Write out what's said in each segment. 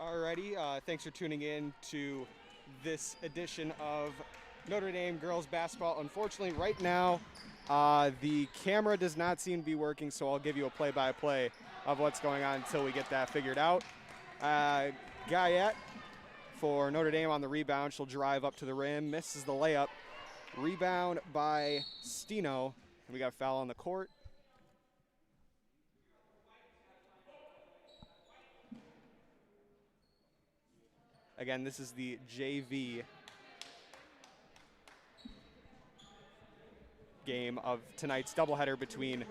Alrighty, thanks for tuning in to this edition of Notre Dame girls basketball. Unfortunately, right now, the camera does not seem to be working, so I'll give you a play-by-play of what's going on until we get that figured out. Guyette for Notre Dame on the rebound. She'll drive up to the rim, misses the layup. Rebound by Steno, and we got a foul on the court. Again, this is the JV game of tonight's doubleheader between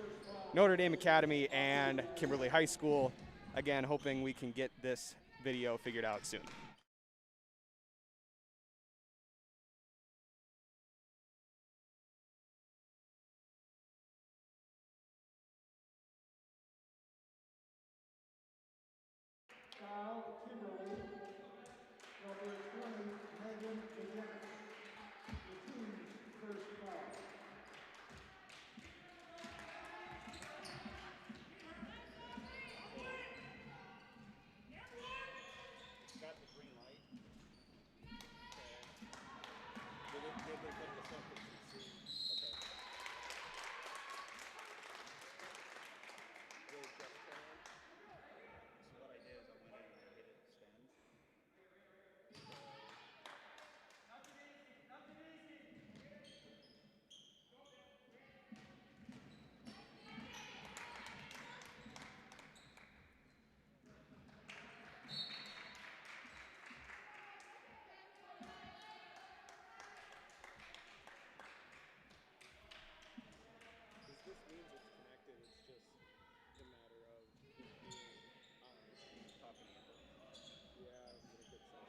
Notre Dame Academy and Kimberly High School. Again, hoping we can get this video figured out soon. Foul, Kimberly, number 20, Megan against the team's first foul. Got the green light. Okay. Did they put this up at CC? Okay. Really just turn. So what I did is I went in and I hit it extend. This means it's connected. It's just a matter of it being talking to you. Yeah, I'm gonna get some.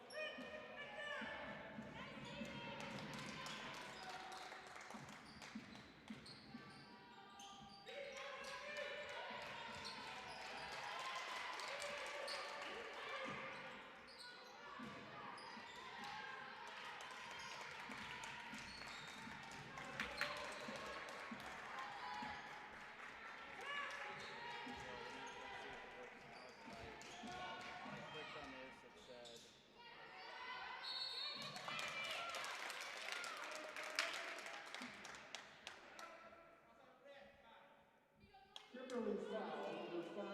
Kimberly foul, number 5,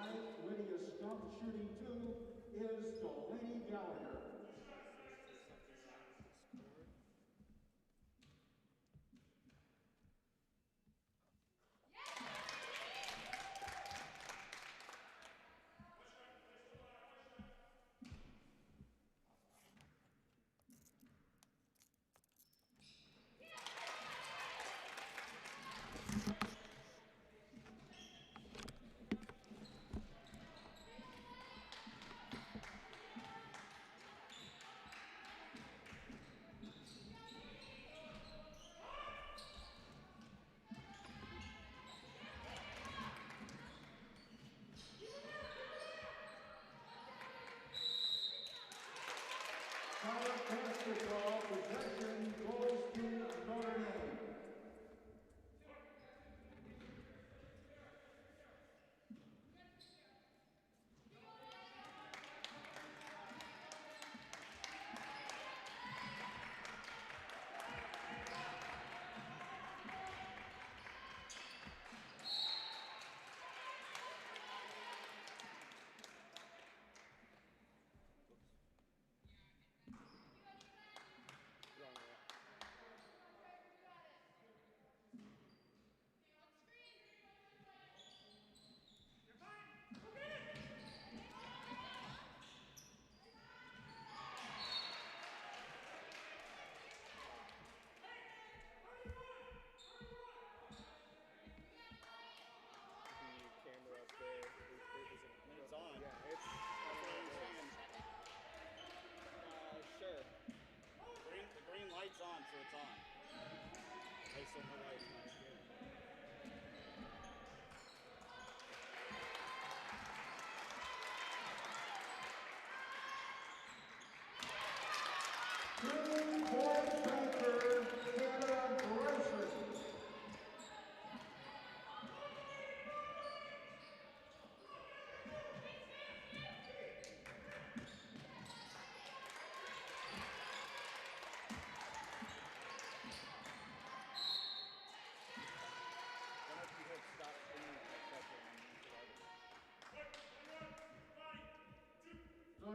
Lydia Stump, shooting 2, is Delaney Gallagher. College basketball possession goes to Notre Dame. Sure. The green light's on, so it's on. I said the light's not good. Two-point transfer, Hannah Bryson.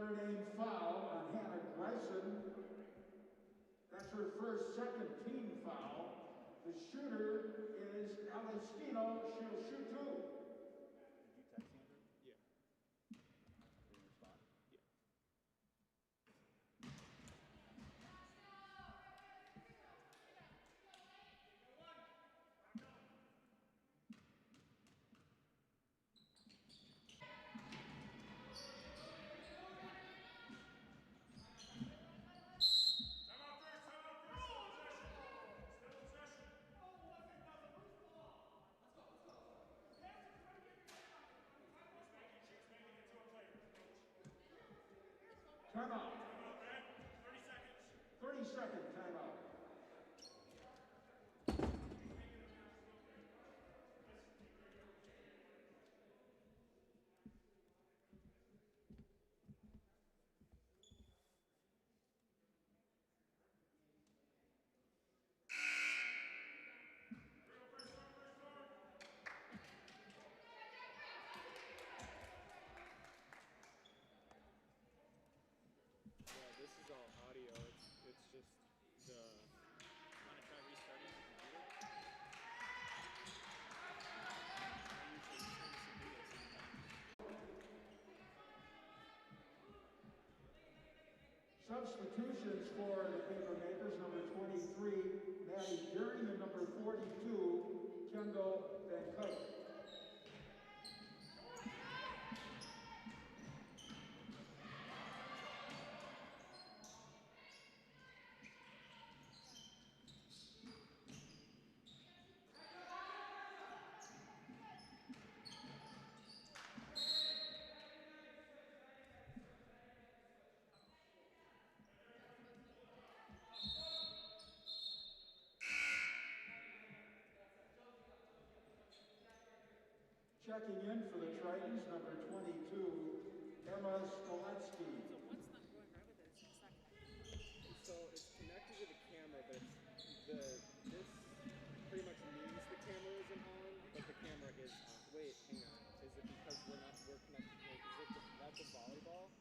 Notre Dame foul on Hannah Gryson. That's her first second team foul. The shooter is Alestino. She'll shoot two. Did you text Andrew? Yeah. Did he respond? Yeah. Timeout. 30-second timeout. Yeah, this is all audio. It's just the. Want to try restarting the computer? I usually service and do it sometimes. Substitutions for the Papermakers, number 23, Maddie Deering, and number 42, Kendall Van Kuyk. Checking in for the Tritons, number 22, Emma Skoletsky. So what's not going right with it? It's not connected. So it's connected to the camera, but this pretty much means the camera isn't on, but the camera is on. Wait, hang on. Is it because we're connected? That's a volleyball?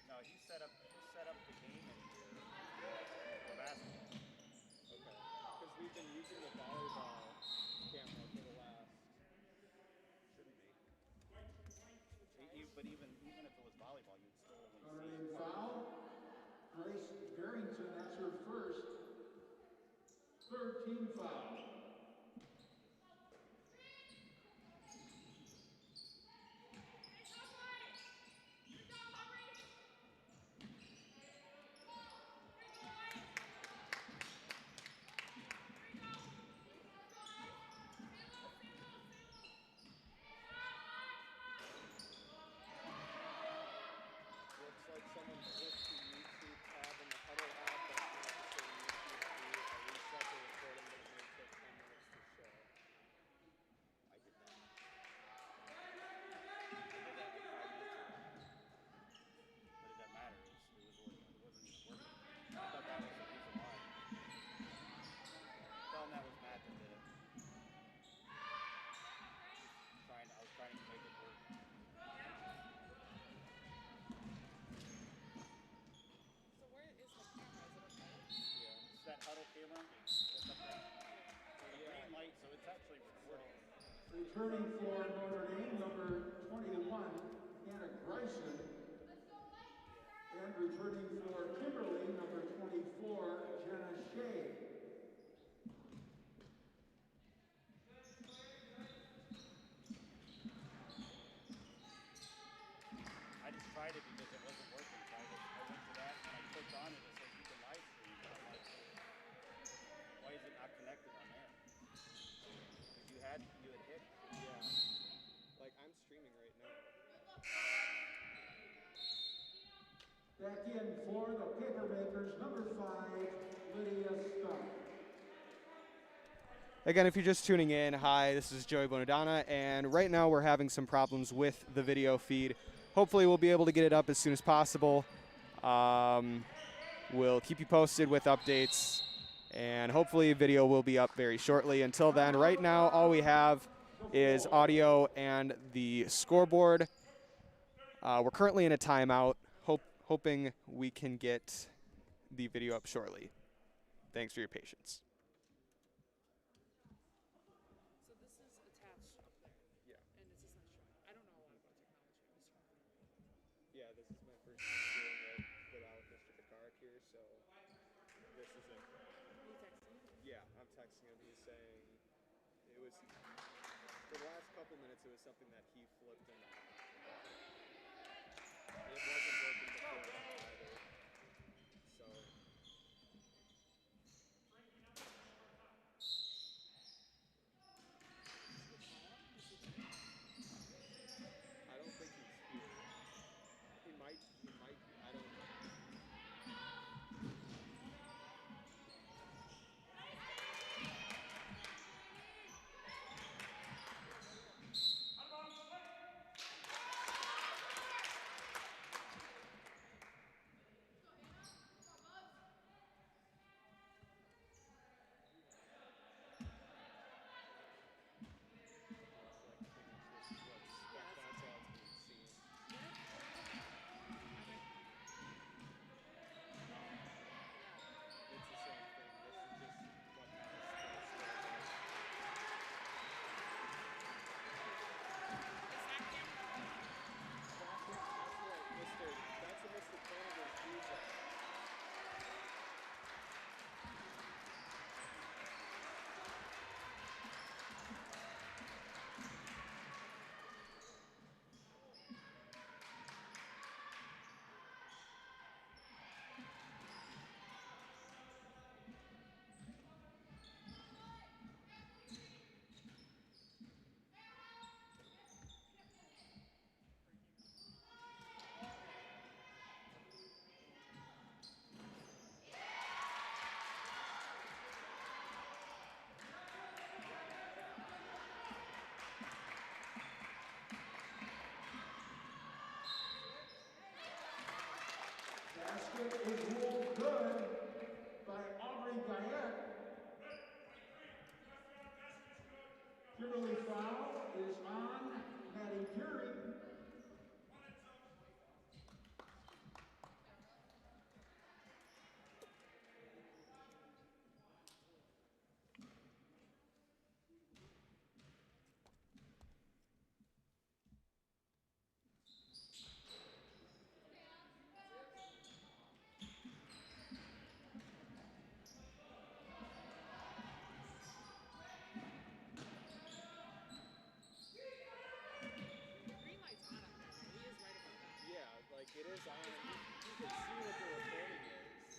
No, he set up the game in here for basketball. Okay. Because we've been using the volleyball camera for the last. Shouldn't be. But even if it was volleyball, you'd still only Notre see. Dame foul. Grace Barrington, that's her first. Third team foul. Looks like someone flipped the YouTube tab in the huddle app, but it's not the same YouTube feed. I reset the recording, but it may take 10 minutes to show. I did that. I did that like 5 minutes ago. But it doesn't matter. It was working. It wasn't even working. I thought that was the reason why. Tell him that was Matt that did it. I was trying to make it work. So where is the camera? Is it okay? Yeah. It's that huddle camera. That's up there. There's a green light, so it's actually recording. Returning for Notre Dame, number 21, Hannah Gryson. And returning for Kimberly, number 24, Jenna Shea. I just tried it because it wasn't working. So I went to that and I clicked on it. It says you can live stream. But I'm like, why is it not connected on there? Because you had hit. Yeah. Like, I'm streaming right now. Back in for the Papermakers, number 5, Lydia Stuck. Again, if you're just tuning in, hi, this is Joey Bonadonna, and right now we're having some problems with the video feed. Hopefully we'll be able to get it up as soon as possible. We'll keep you posted with updates, and hopefully video will be up very shortly. Until then, right now all we have is audio and the scoreboard. We're currently in a timeout, hoping we can get the video up shortly. Thanks for your patience. So this is attached up there. Yeah. And it's just not showing. I don't know a lot about technology. I'm just Yeah, this is my first time doing it without Mr. Picard here, so this isn't. Are you texting? Yeah, I'm texting him. He's saying it was for the last couple minutes. It was something that he flipped and it wasn't working before that either. So I don't think he's here. He might be. I don't know. Basket is ruled good by Aubrey Guyette. Kimberly foul is on Maddie Geary. The green light's on up there. He is right about that. Yeah, like it is on. You can see what the recording is.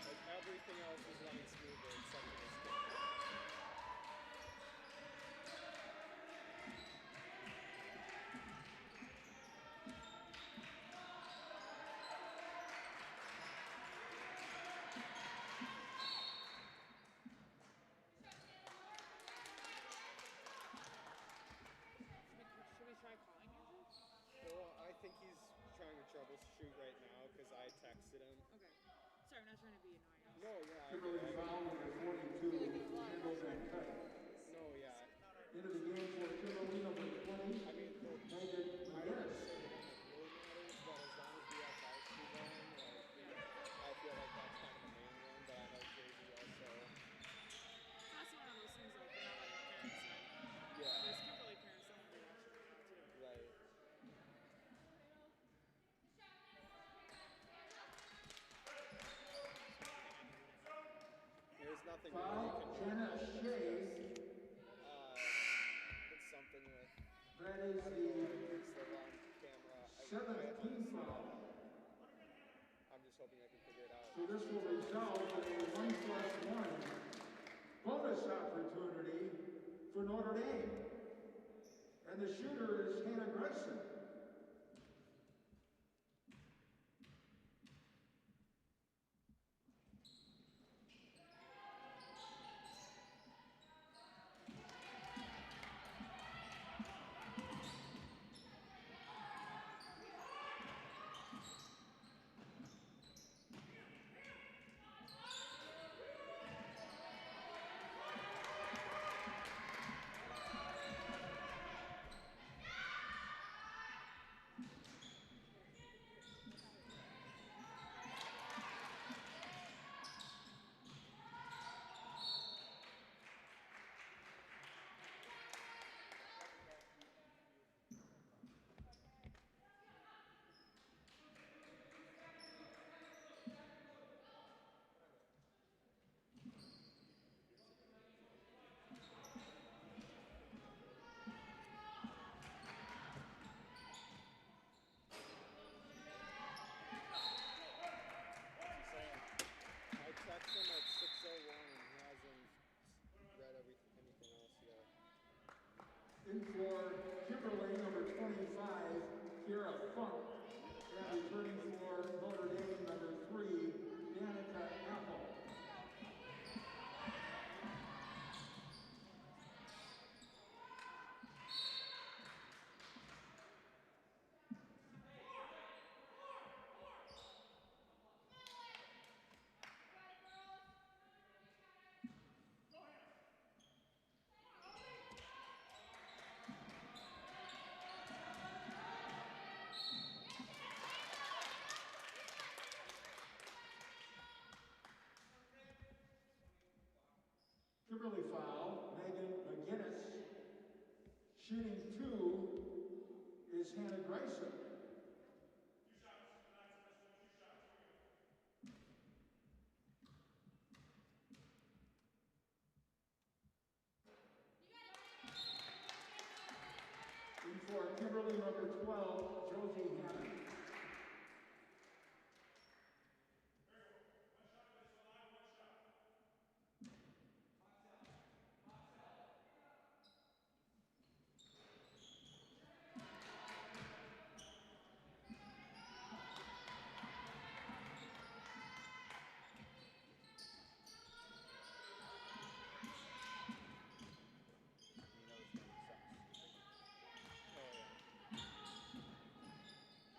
Like everything else is running smoothly except for this game. Should we try calling Andrew? Well, I think he's trying to troubleshoot right now because I texted him. Okay. Sorry, I'm not trying to be annoying. No, yeah, Kimberly foul number 42, handled and cut. no, yeah. Into the game for Kimberly number 20, I mean, Megan I wouldn't Guyette. say the one that really matters, but as long as we have varsity going, like, I feel like that's kind of the main one. But I know JV also. It's also one of those things like they're not letting parents in. Yeah, There's Kimberly parents that want to be watching right now too. right. There's nothing really Foul, you can do Janet about it. Shea. It's something with, That is I don't know what it the is, they're on camera. I 17th honestly don't foul. know. I'm just hoping I can figure it out. So this will result in a 1+1 bonus opportunity for Notre Dame. And the shooter is Hannah Grayson. Shooting 2 is Hannah Grayson. In for Kimberly, number 12, Josie Hannon.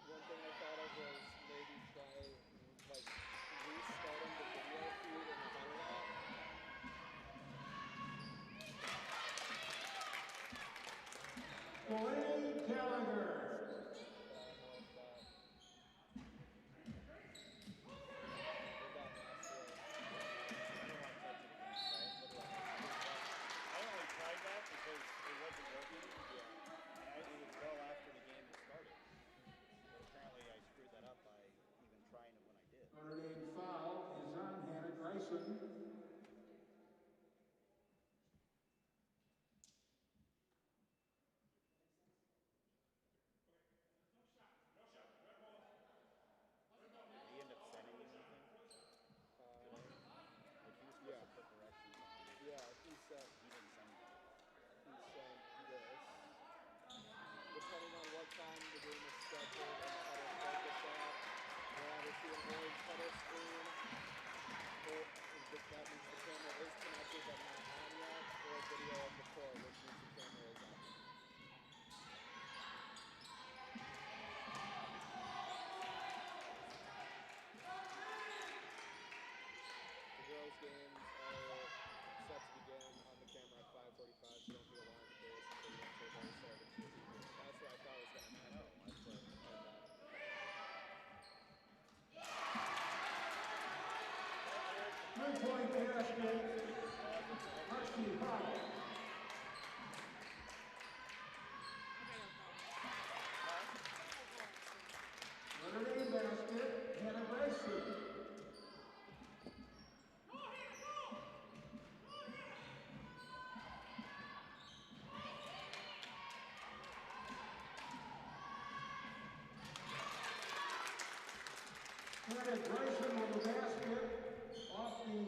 One thing I thought of was maybe try like restarting the video feed in the highlight. Blaine Gallagher. I only tried that because it wasn't working. And I didn't go after the game had started. But apparently I screwed that up by even trying it when I did. Notre Dame foul is on Hannah Grayson. Did he end up sending you anything? Like he was supposed to put directions on. Yeah, he said He didn't send me. he sent this. Depending on what time the game is scheduled and how to focus at, we'll either see an orange cutter screen, or that means the camera is connected but not on yet, or a video of the court, which means the camera is on. The girls' games are set to begin on the camera at 5:45, so don't be alarmed if there is some video until they start at 2. That's what I thought was going to happen. Three-point basket. Archie Hall. Notre Dame basket, Hannah Grayson. Hannah Grayson with the basket off the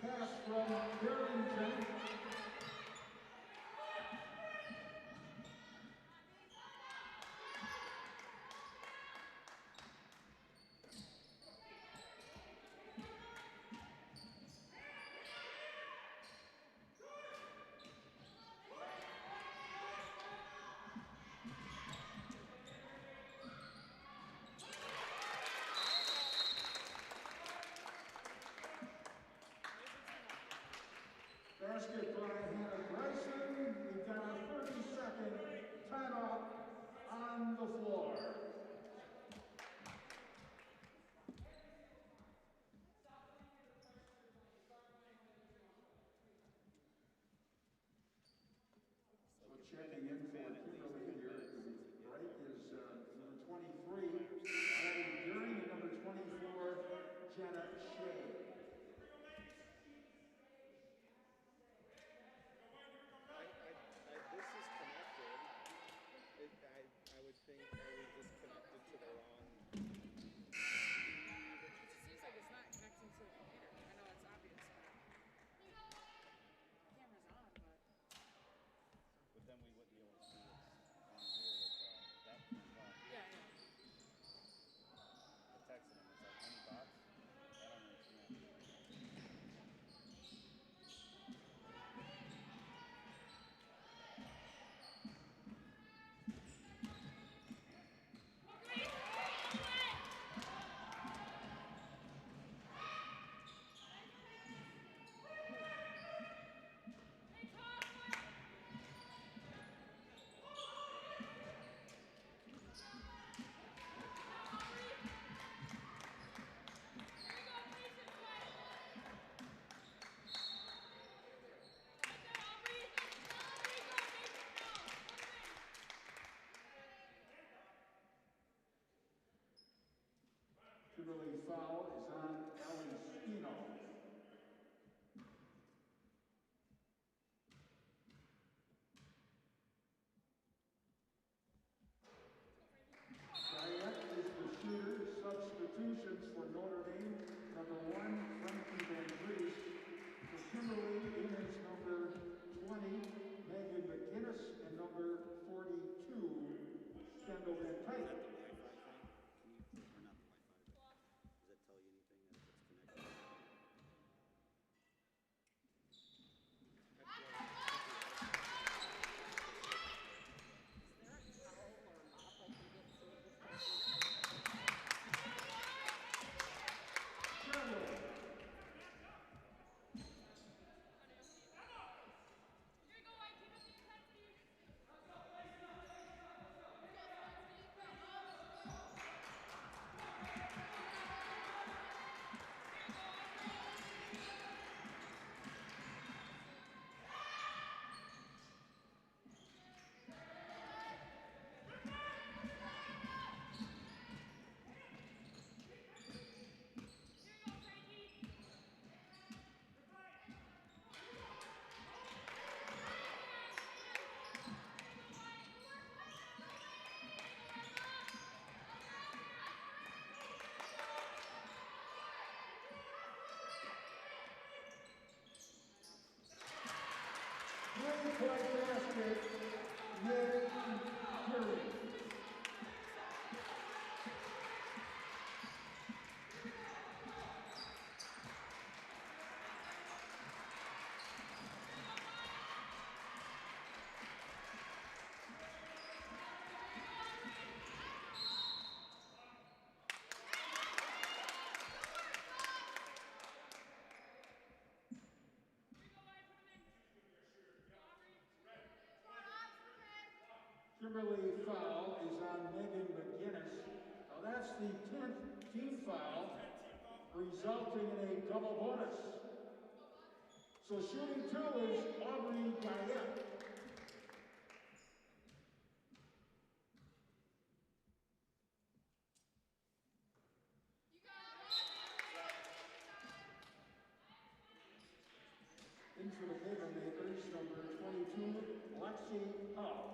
pass from Darrington. Basket by Hannah Grayson. We've got a 30-second timeout on the floor. So checking in for Kimberly here. The break is number 23, Maddie During, and number 24, Jenna Shea. This is connected. I would think I was just connected to the wrong. It just seems like it's not connecting to the computer. I know it's obvious, but the camera's on, but But then we wouldn't be able to see it. 3-point basket, mid-period. Kimberly foul is on Megan McGinnis. Now that's the 10th team foul, resulting in a double bonus. So shooting two is Aubrey Guyette. In for the Paper Makers, number 22, Lexi Hull.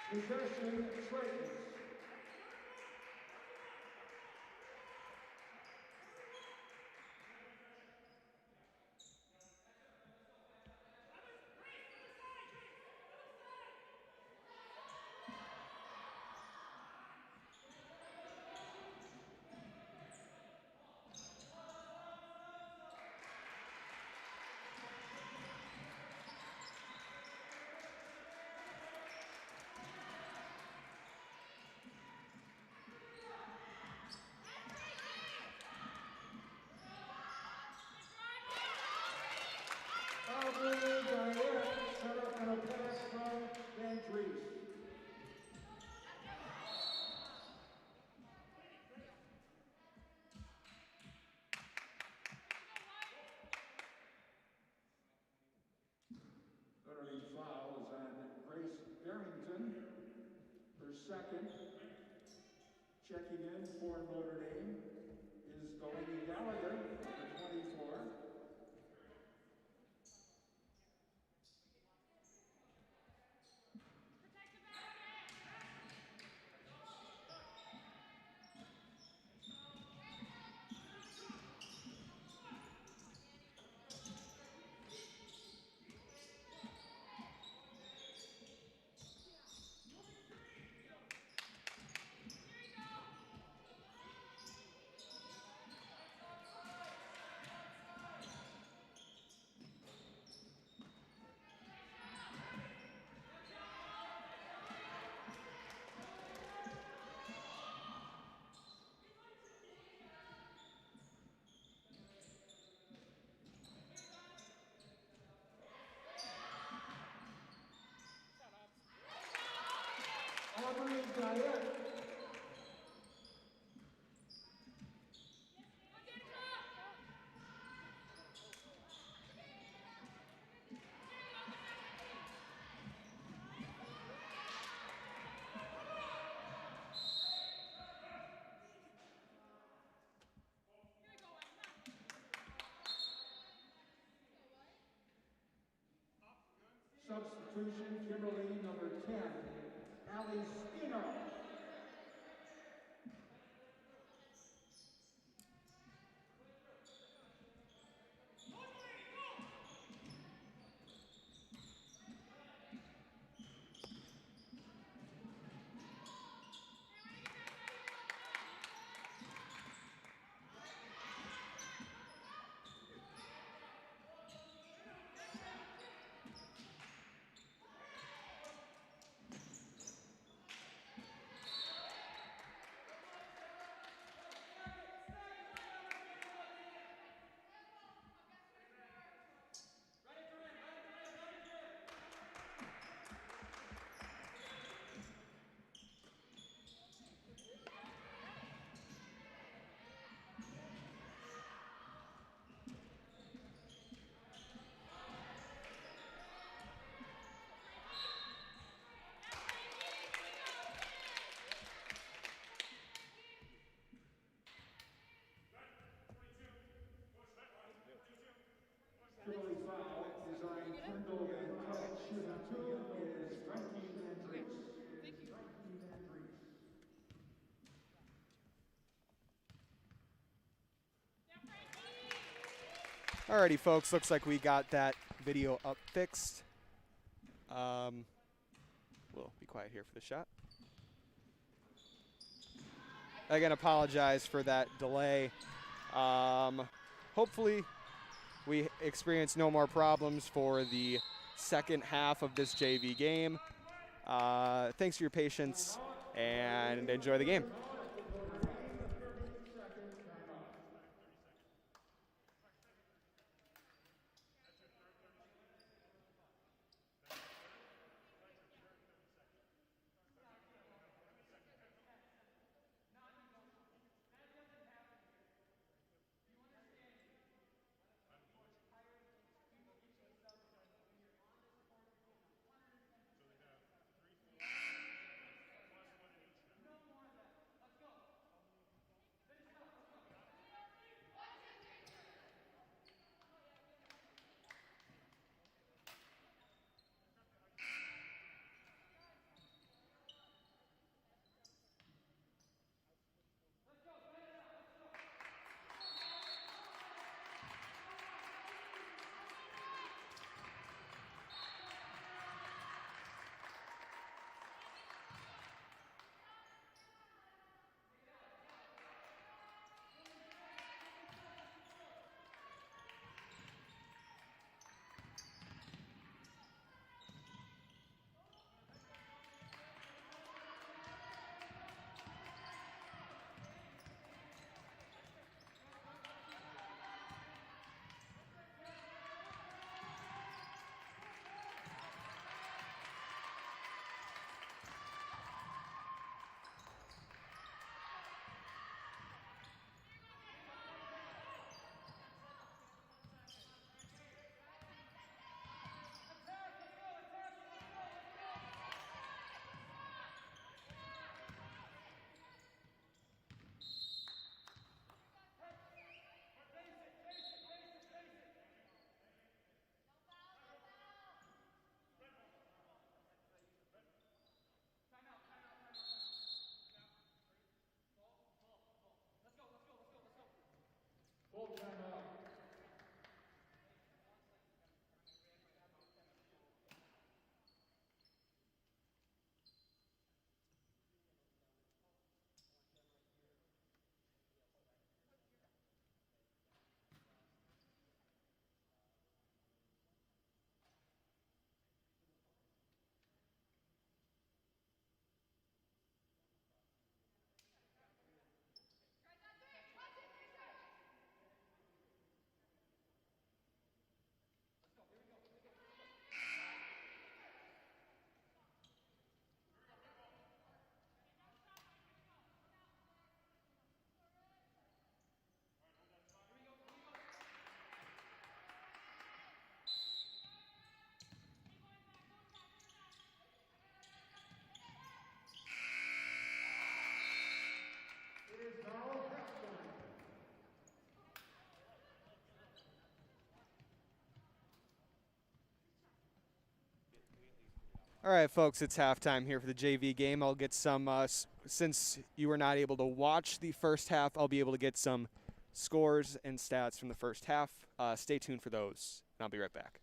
Possession Tritons. Aubrey Guyette set up on a pass from Andrees. Notre Dame foul is on Grace Barrington, her second. Checking in for Notre Dame is Delaney Gallagher, number 24. Aubrey Guyette. Substitution, Kimberly, number 10, Allie Spino. Kimberly foul is on Kendall McCullough. Shooting two is Frankie Andrews. Frankie Andrews. Alrighty, folks. Looks like we got that video up fixed. We'll be quiet here for the shot. Again, apologize for that delay. Hopefully, we experience no more problems for the second half of this JV game. Thanks for your patience, and enjoy the game. Full timeout. It is now halftime. All right, folks, it's halftime here for the JV game. I'll get some, since you were not able to watch the first half, I'll be able to get some scores and stats from the first half. Stay tuned for those, and I'll be right back.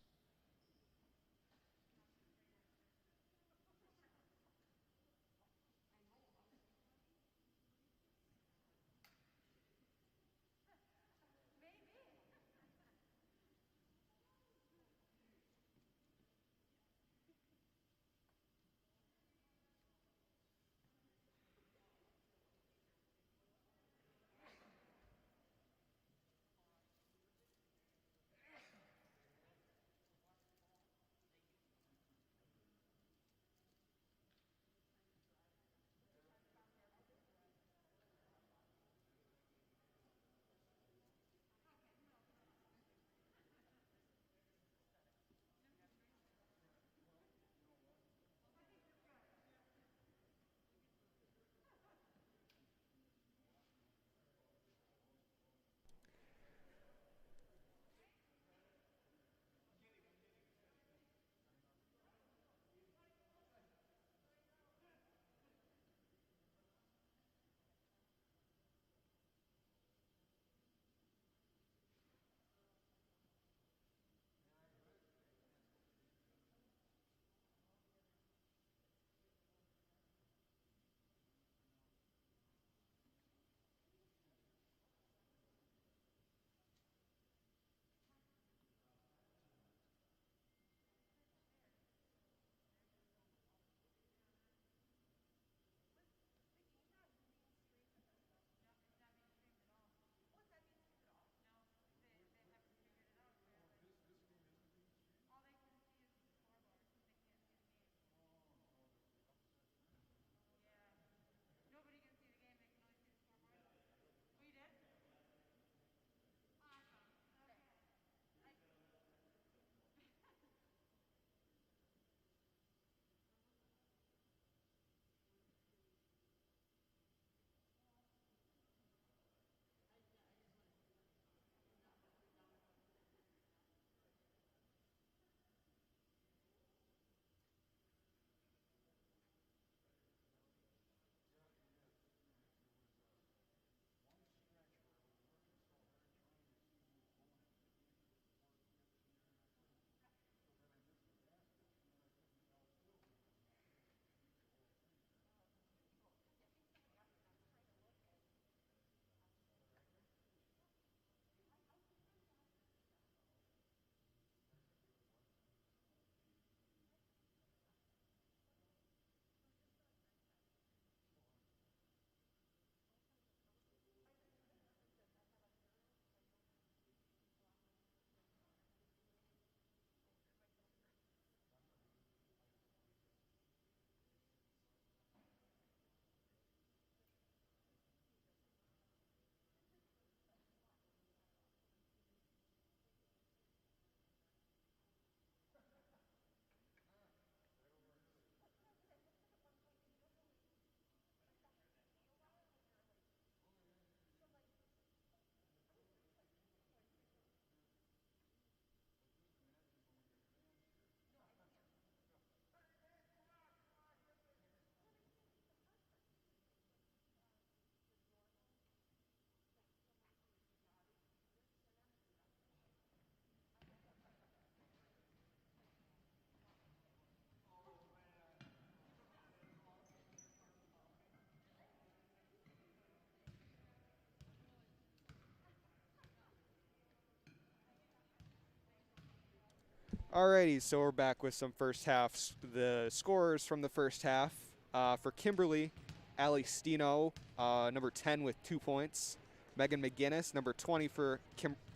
Alrighty, so we're back with some first half. The scorers from the first half. For Kimberly, Ali Stino, number 10 with 2 points. Megan McGinnis, number 20 for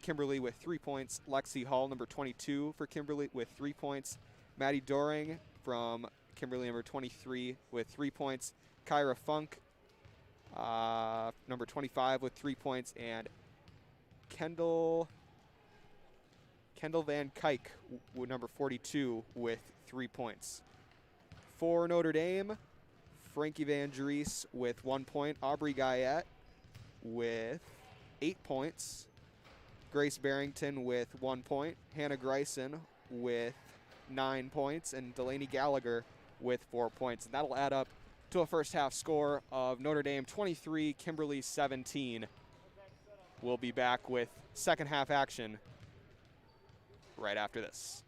Kimberly with 3 points. Lexi Hall, number 22 for Kimberly with 3 points. Maddie Doring from Kimberly, number 23 with 3 points. Kyra Funk, number 25 with 3 points. And Kendall Van Kuyk, number 42, with 3 points. For Notre Dame, Frankie Van Dries with 1 point. Aubrey Guyette with 8 points. Grace Barrington with 1 point. Hannah Greisen with 9 points. And Delaney Gallagher with 4 points. And that'll add up to a first half score of Notre Dame 23, Kimberly 17. We'll be back with second half action right after this.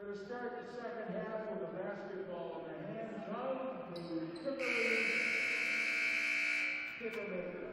Going to start the second half with a basketball in the hands of the Kimberly Makers.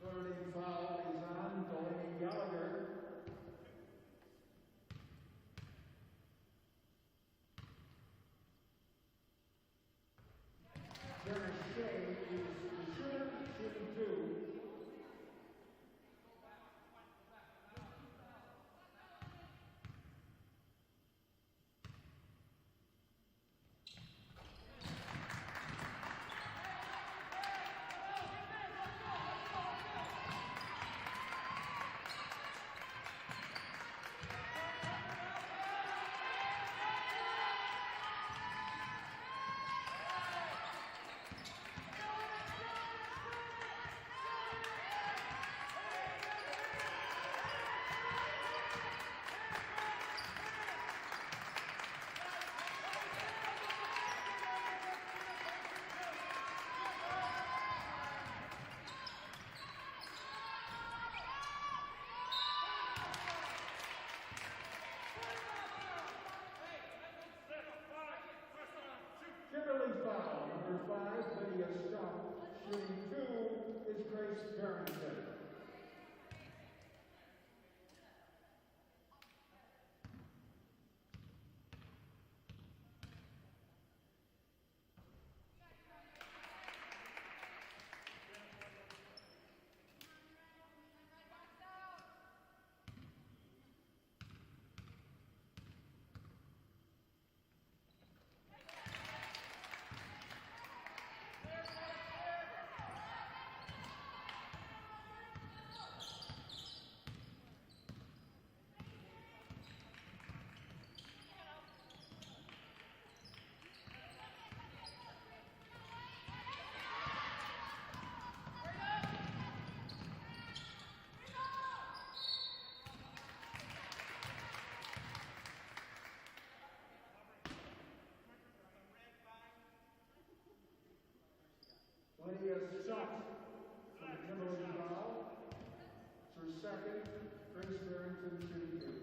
Notre Dame foul is on Delaney Gallagher. Dennis Shea is the shooter, shooting two. Kimberly foul, number 5, Lydia Stump. Shooting two is Grace Barrington. Lydia Stump for the Kimberly foul. It's her second. Grace Barrington shooting two.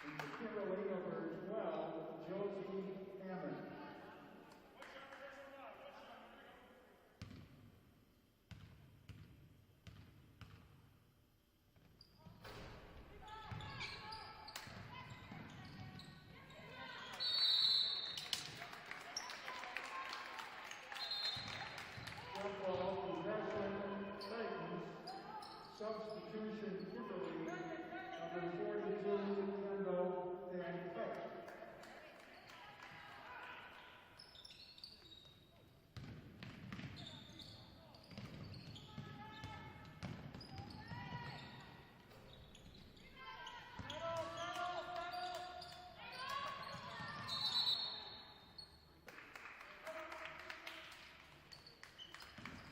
And for Kimberly, number 12, Josie Hammond. Football possession Titans. Substitution Kimberly, number 42, Kendall and Peck.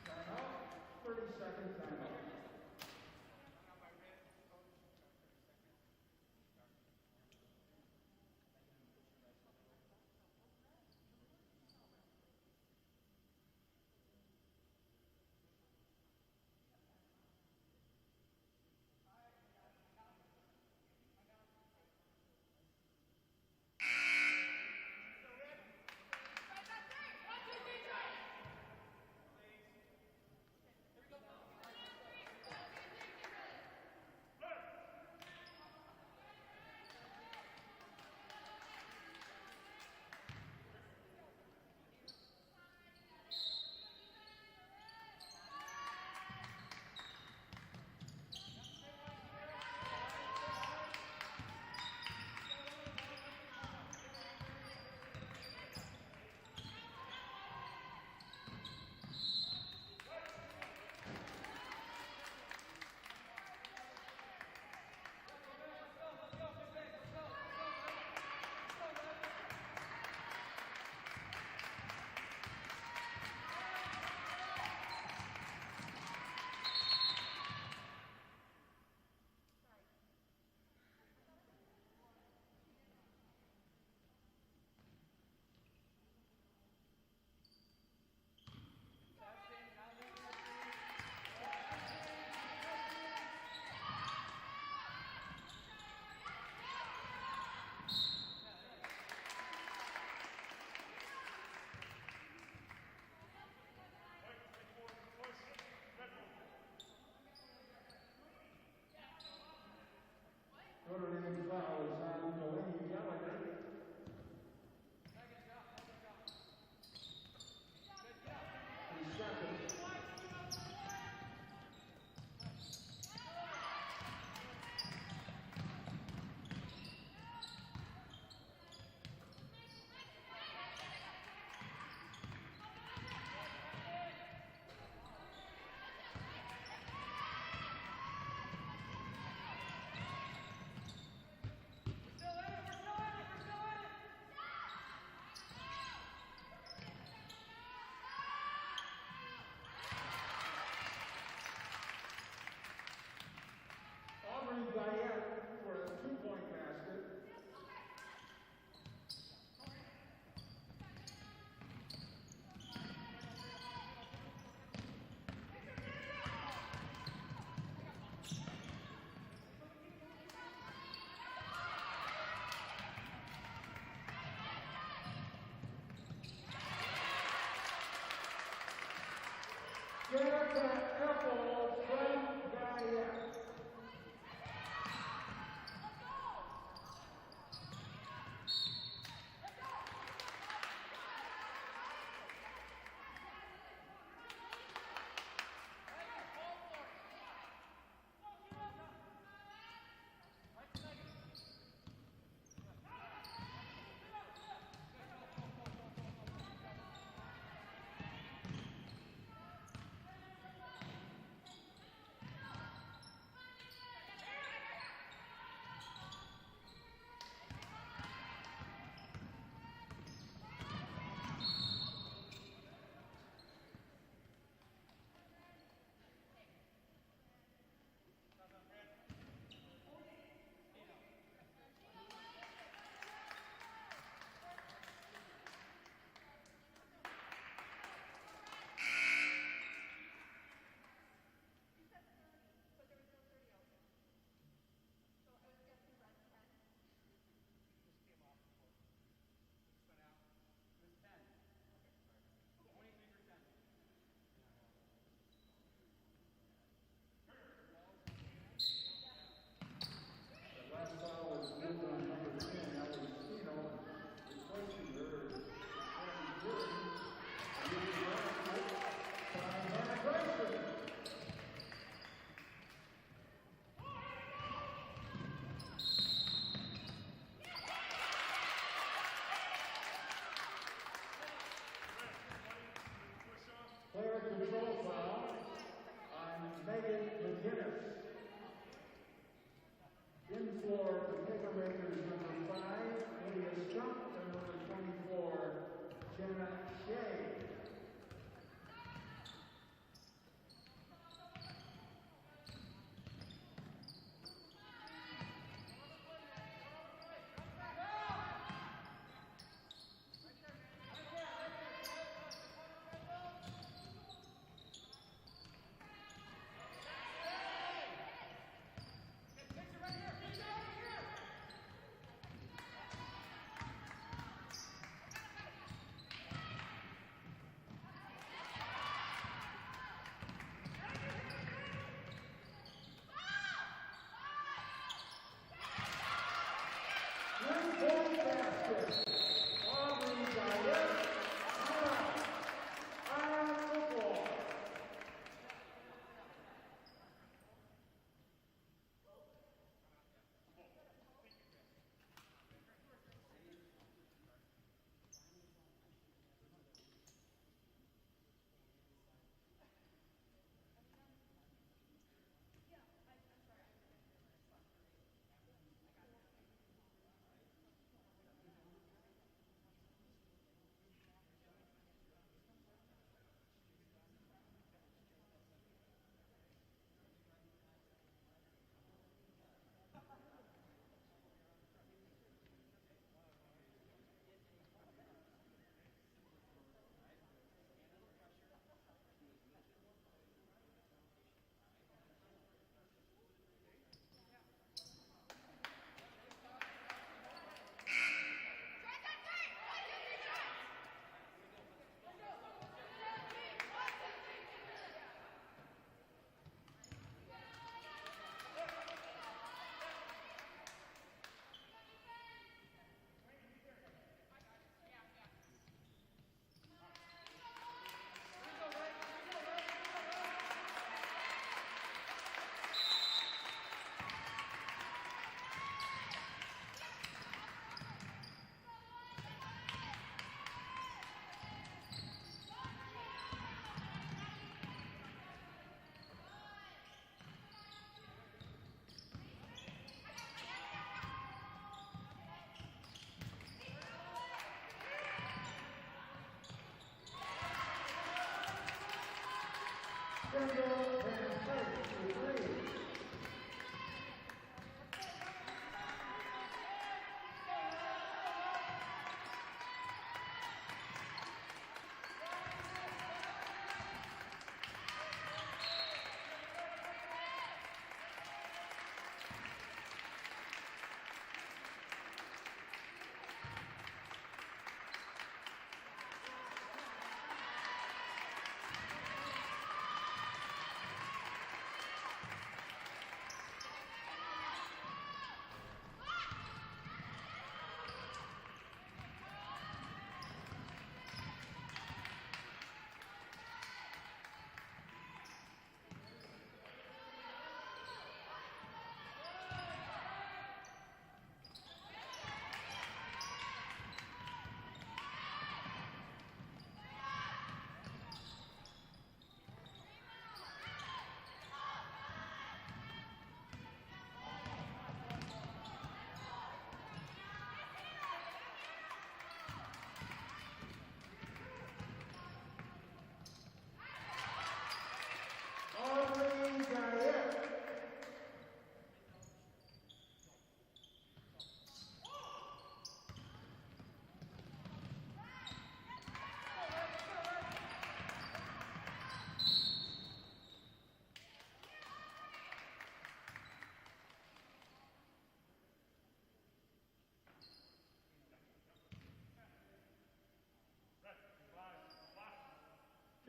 Timeout, 30-second timeout. that couple from Guyette. Player control foul on Megan McGinnis. In for the Knickermakers, number 5, Lydia Stump, and number 24, Jenna Shea.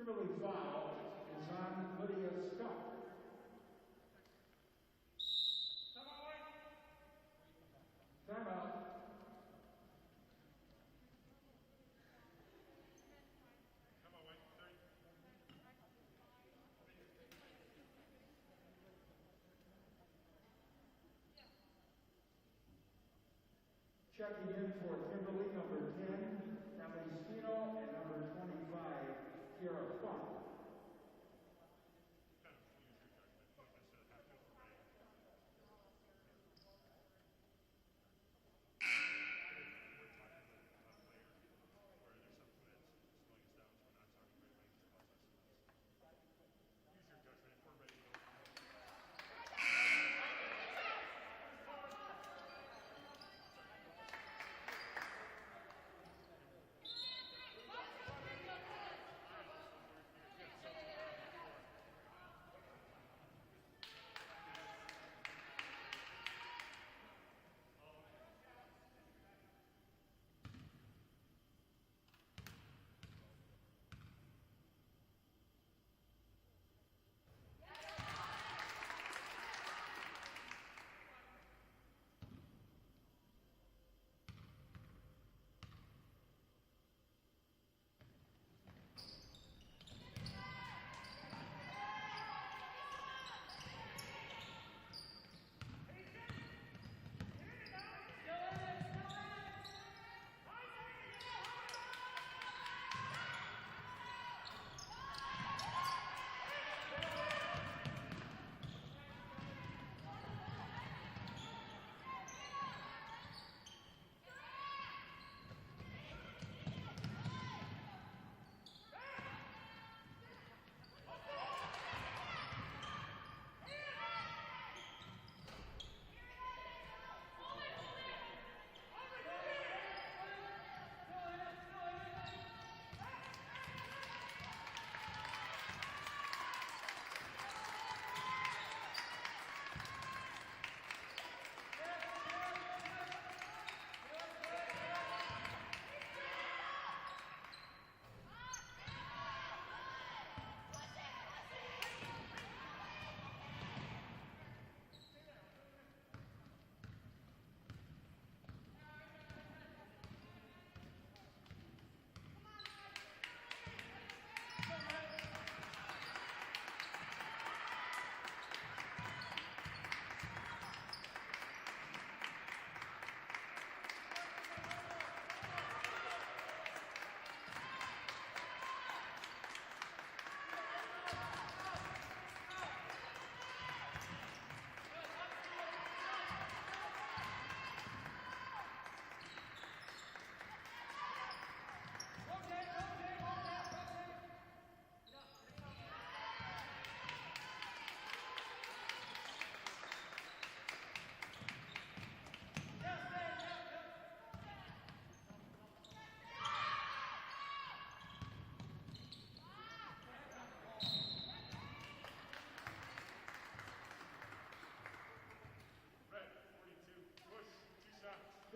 Kimberly foul is on Lydia Scott. Timeout. Checking in for Kimberly, number 10, Emily Spino, and number 25, Kiara Funk.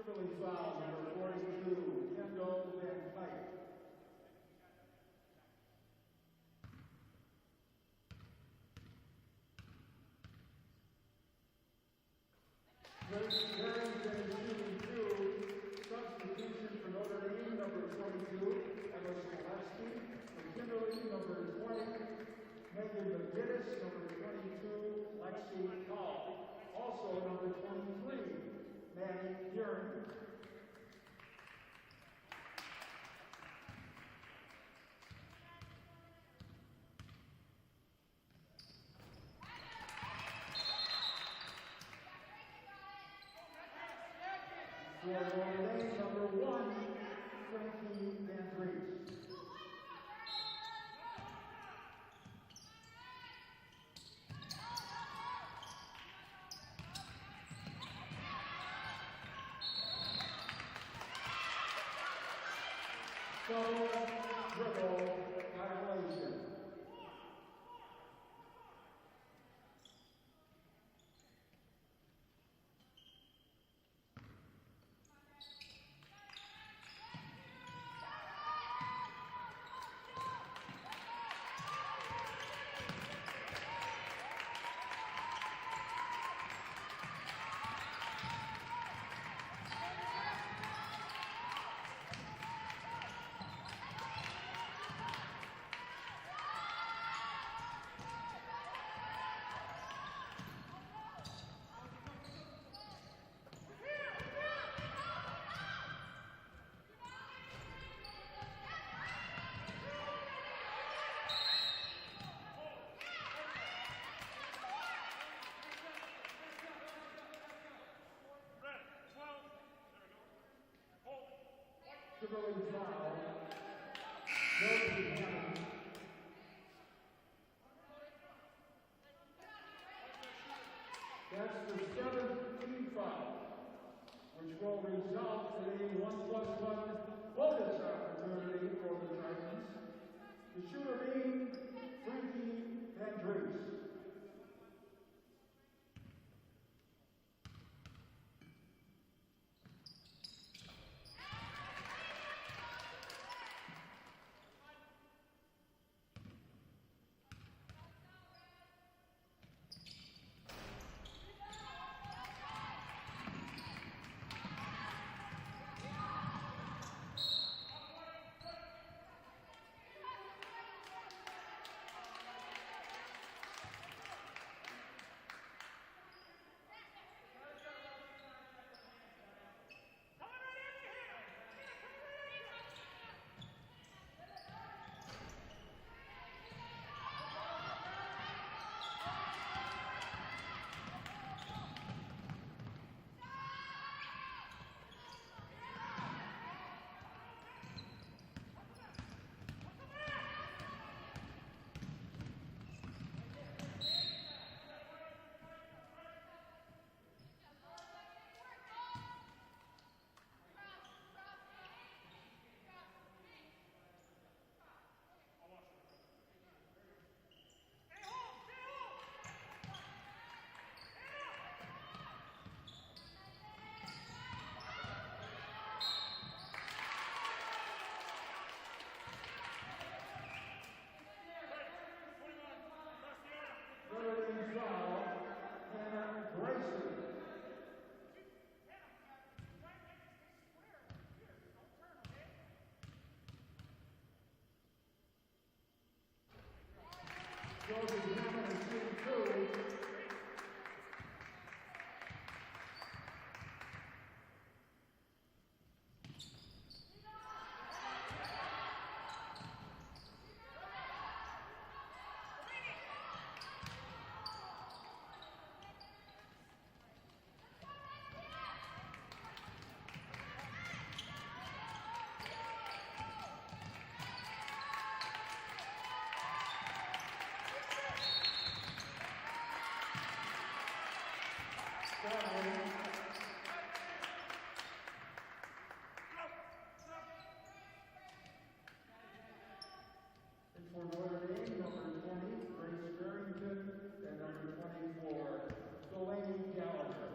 Kimberly foul, number 42, Kendall Van Pike. Substitution for Notre Dame, number 22, Emma Skolewski. For Kimberly, number 20, Megan McGinnis, number 22, Lexi Call. Also number 23, Maddie Kieran. For Notre Dame, number 1, Frankie Van Dries. So, dribble violation. Kimberly foul. Notre Dame. That's the 7th team foul, which will result in a 1+1 bonus opportunity for the Titans. The shooter being Frankie Andrews. For Notre Dame, number 20, Grace Barrington, and number 24, Delaney Gallagher.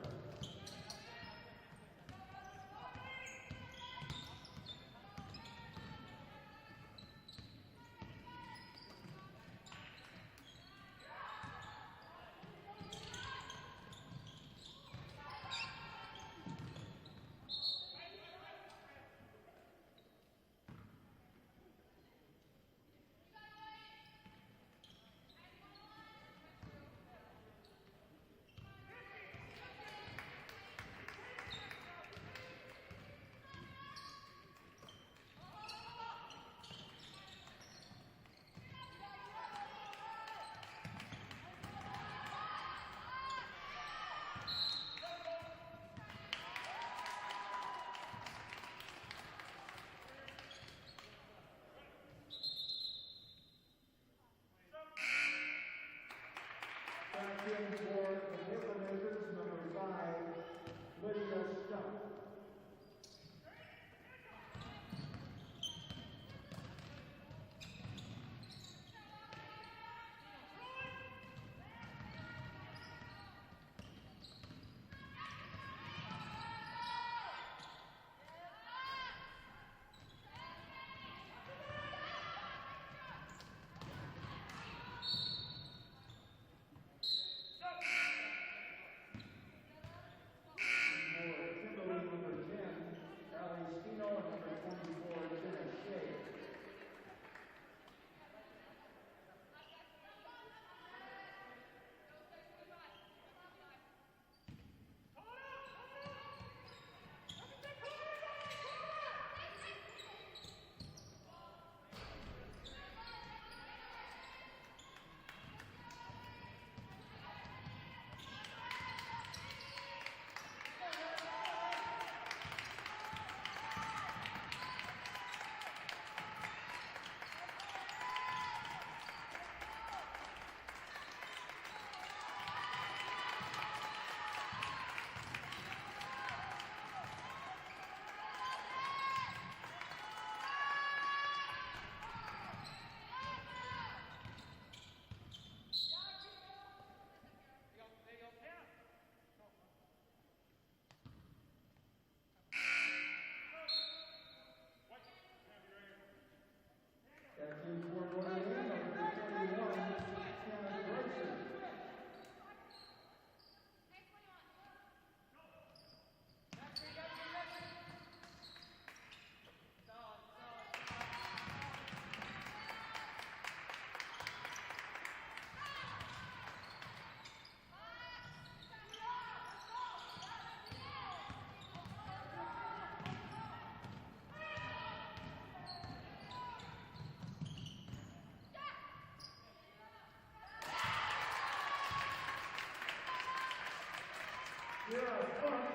Sierra Funk,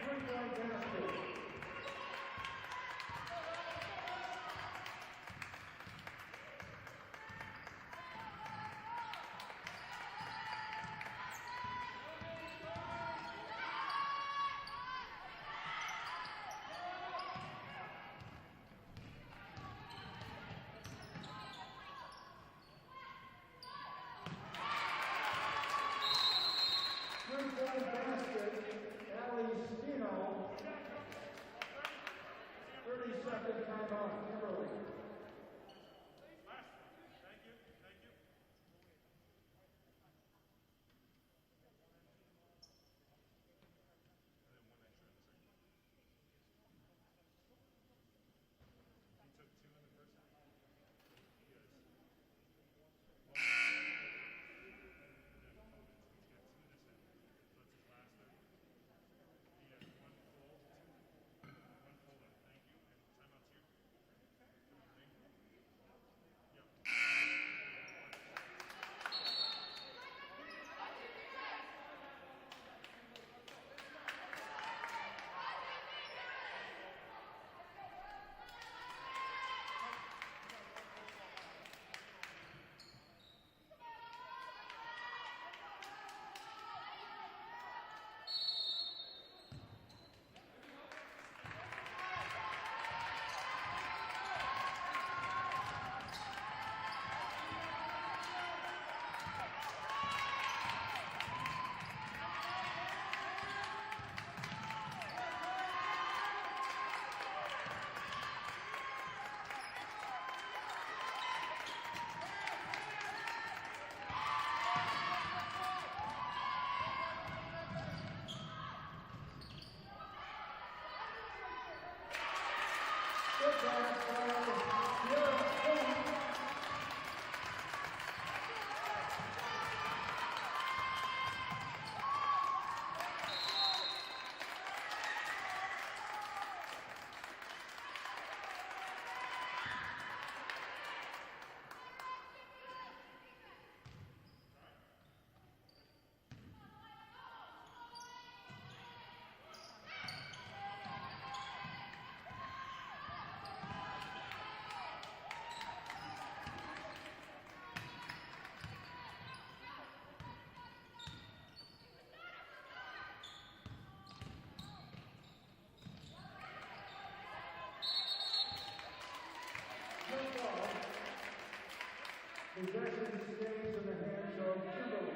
three-point basket. Three-point basket, Ali Spino. 30-second timeout, Kimberly. Possession stays in the hands of Kimberly.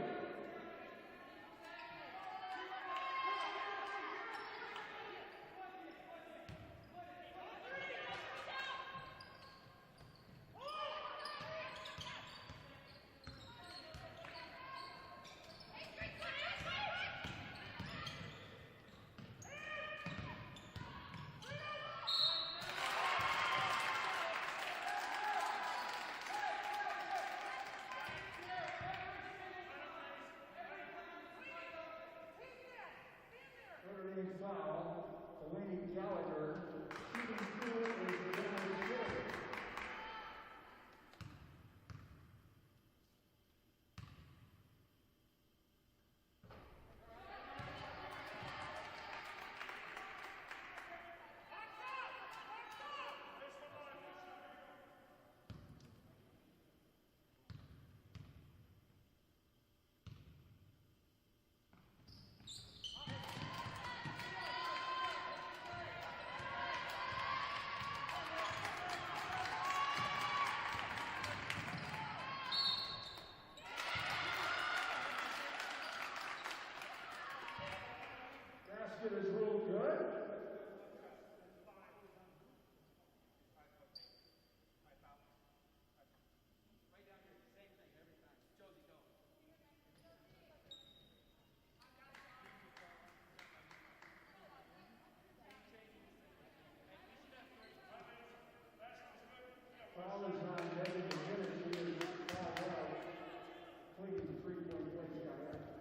Notre Dame foul, Delaney Gallagher, shooting two is the number 6. Basket is ruled good. Foul is on Megan McGinnis. She is fouled out. Cleaning the three-point place got after.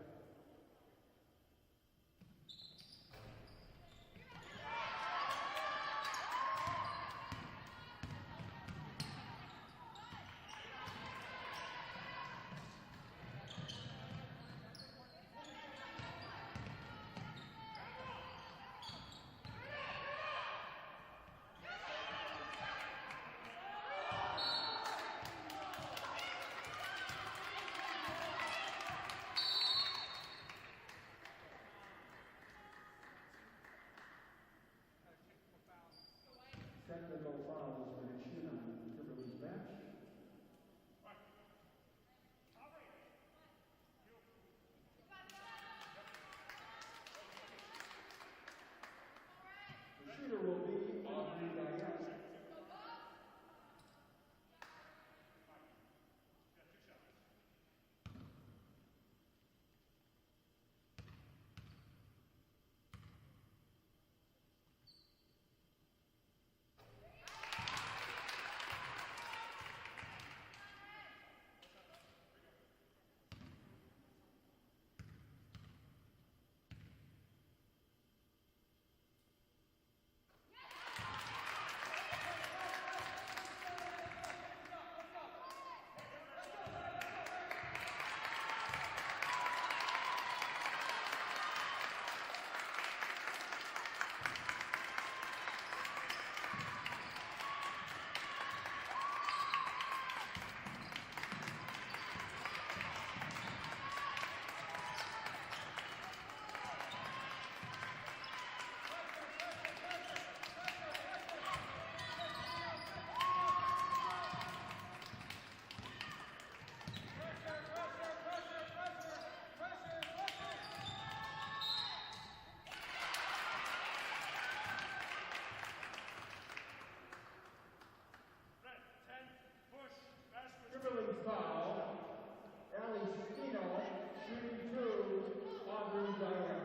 technical foul has been issued on Kimberly's bench. The shooter will be Aubrey Diane. Kimberly foul. Ellie Spino, shooting two, Aubrey Diane.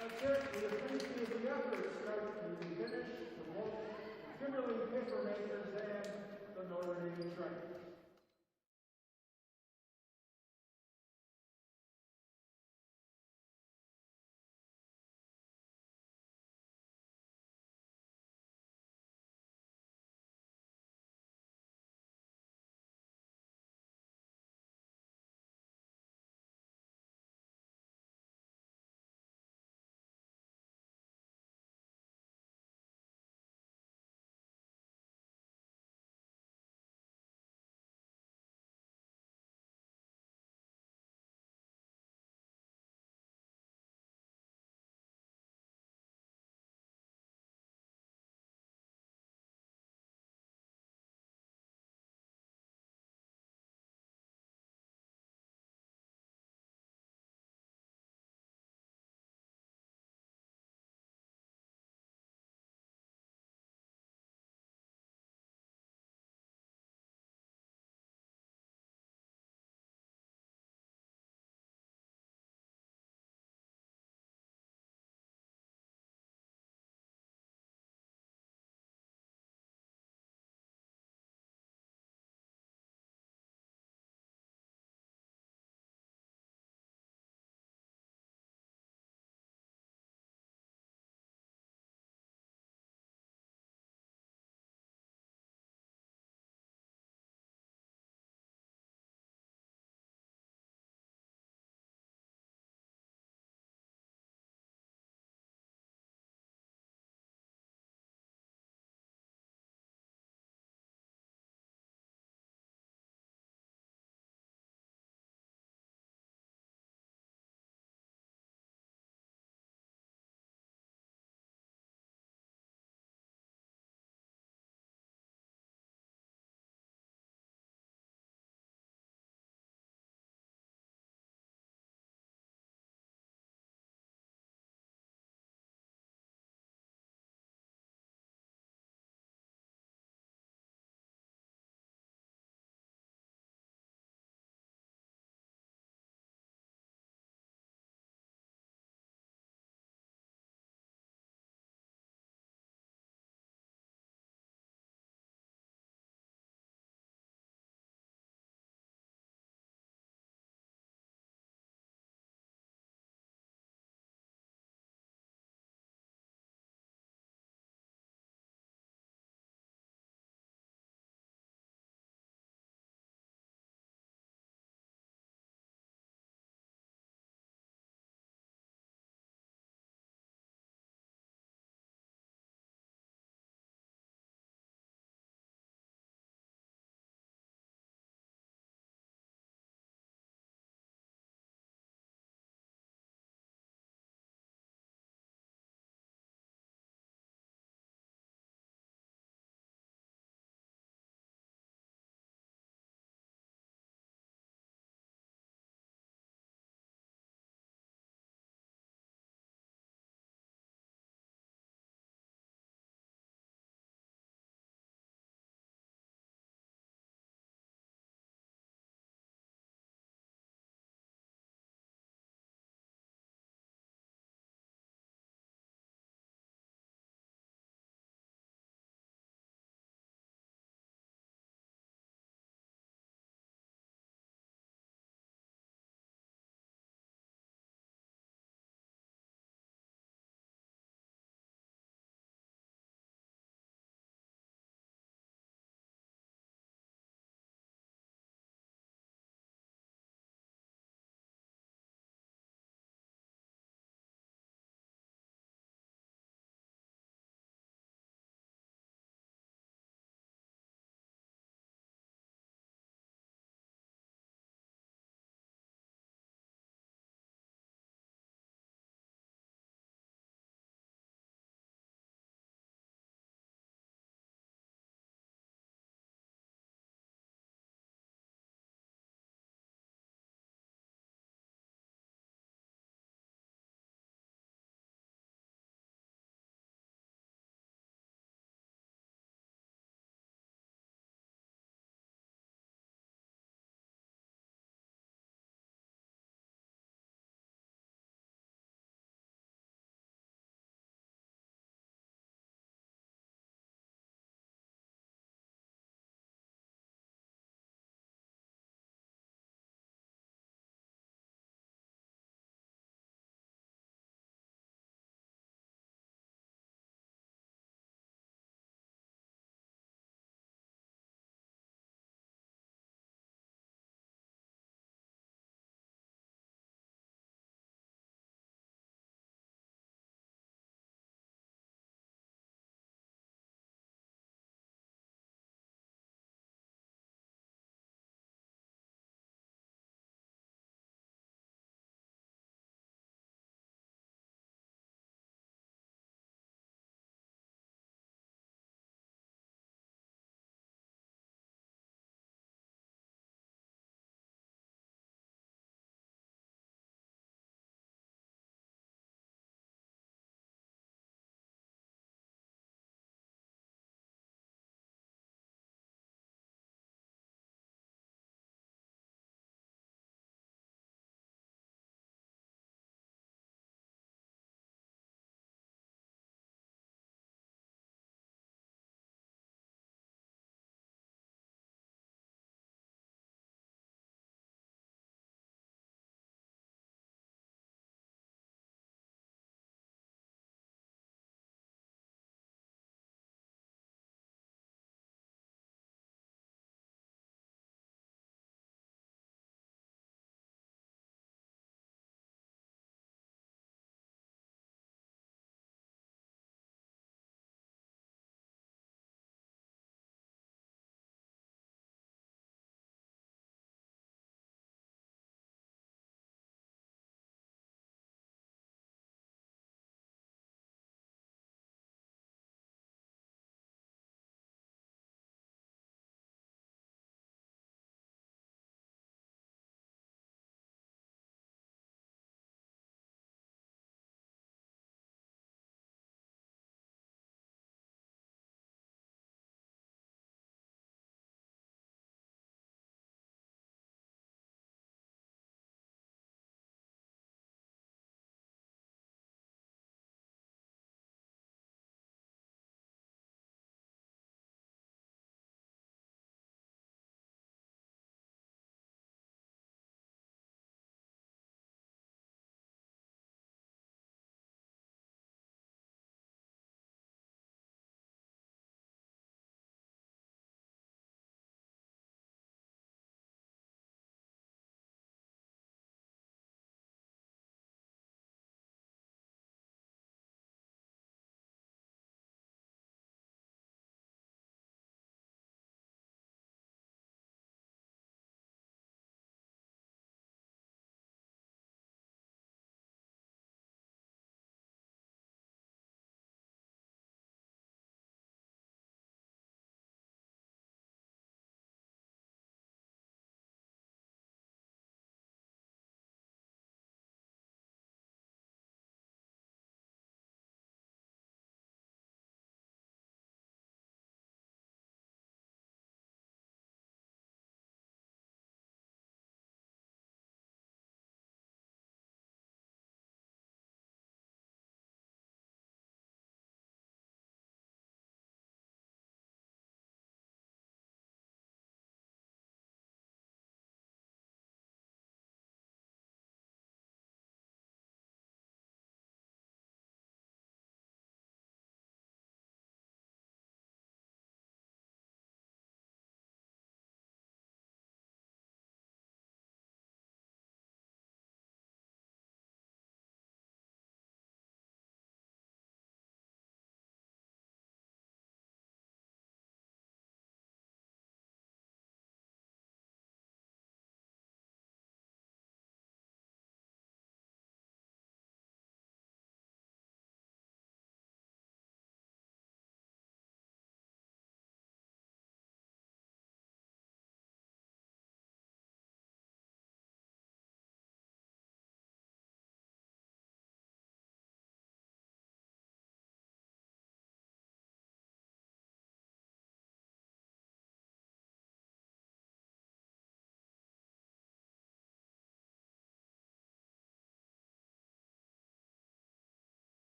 That's it. We appreciate the effort, start to finish, to both the Kimberly Papermakers and the Notre Dame Strikers.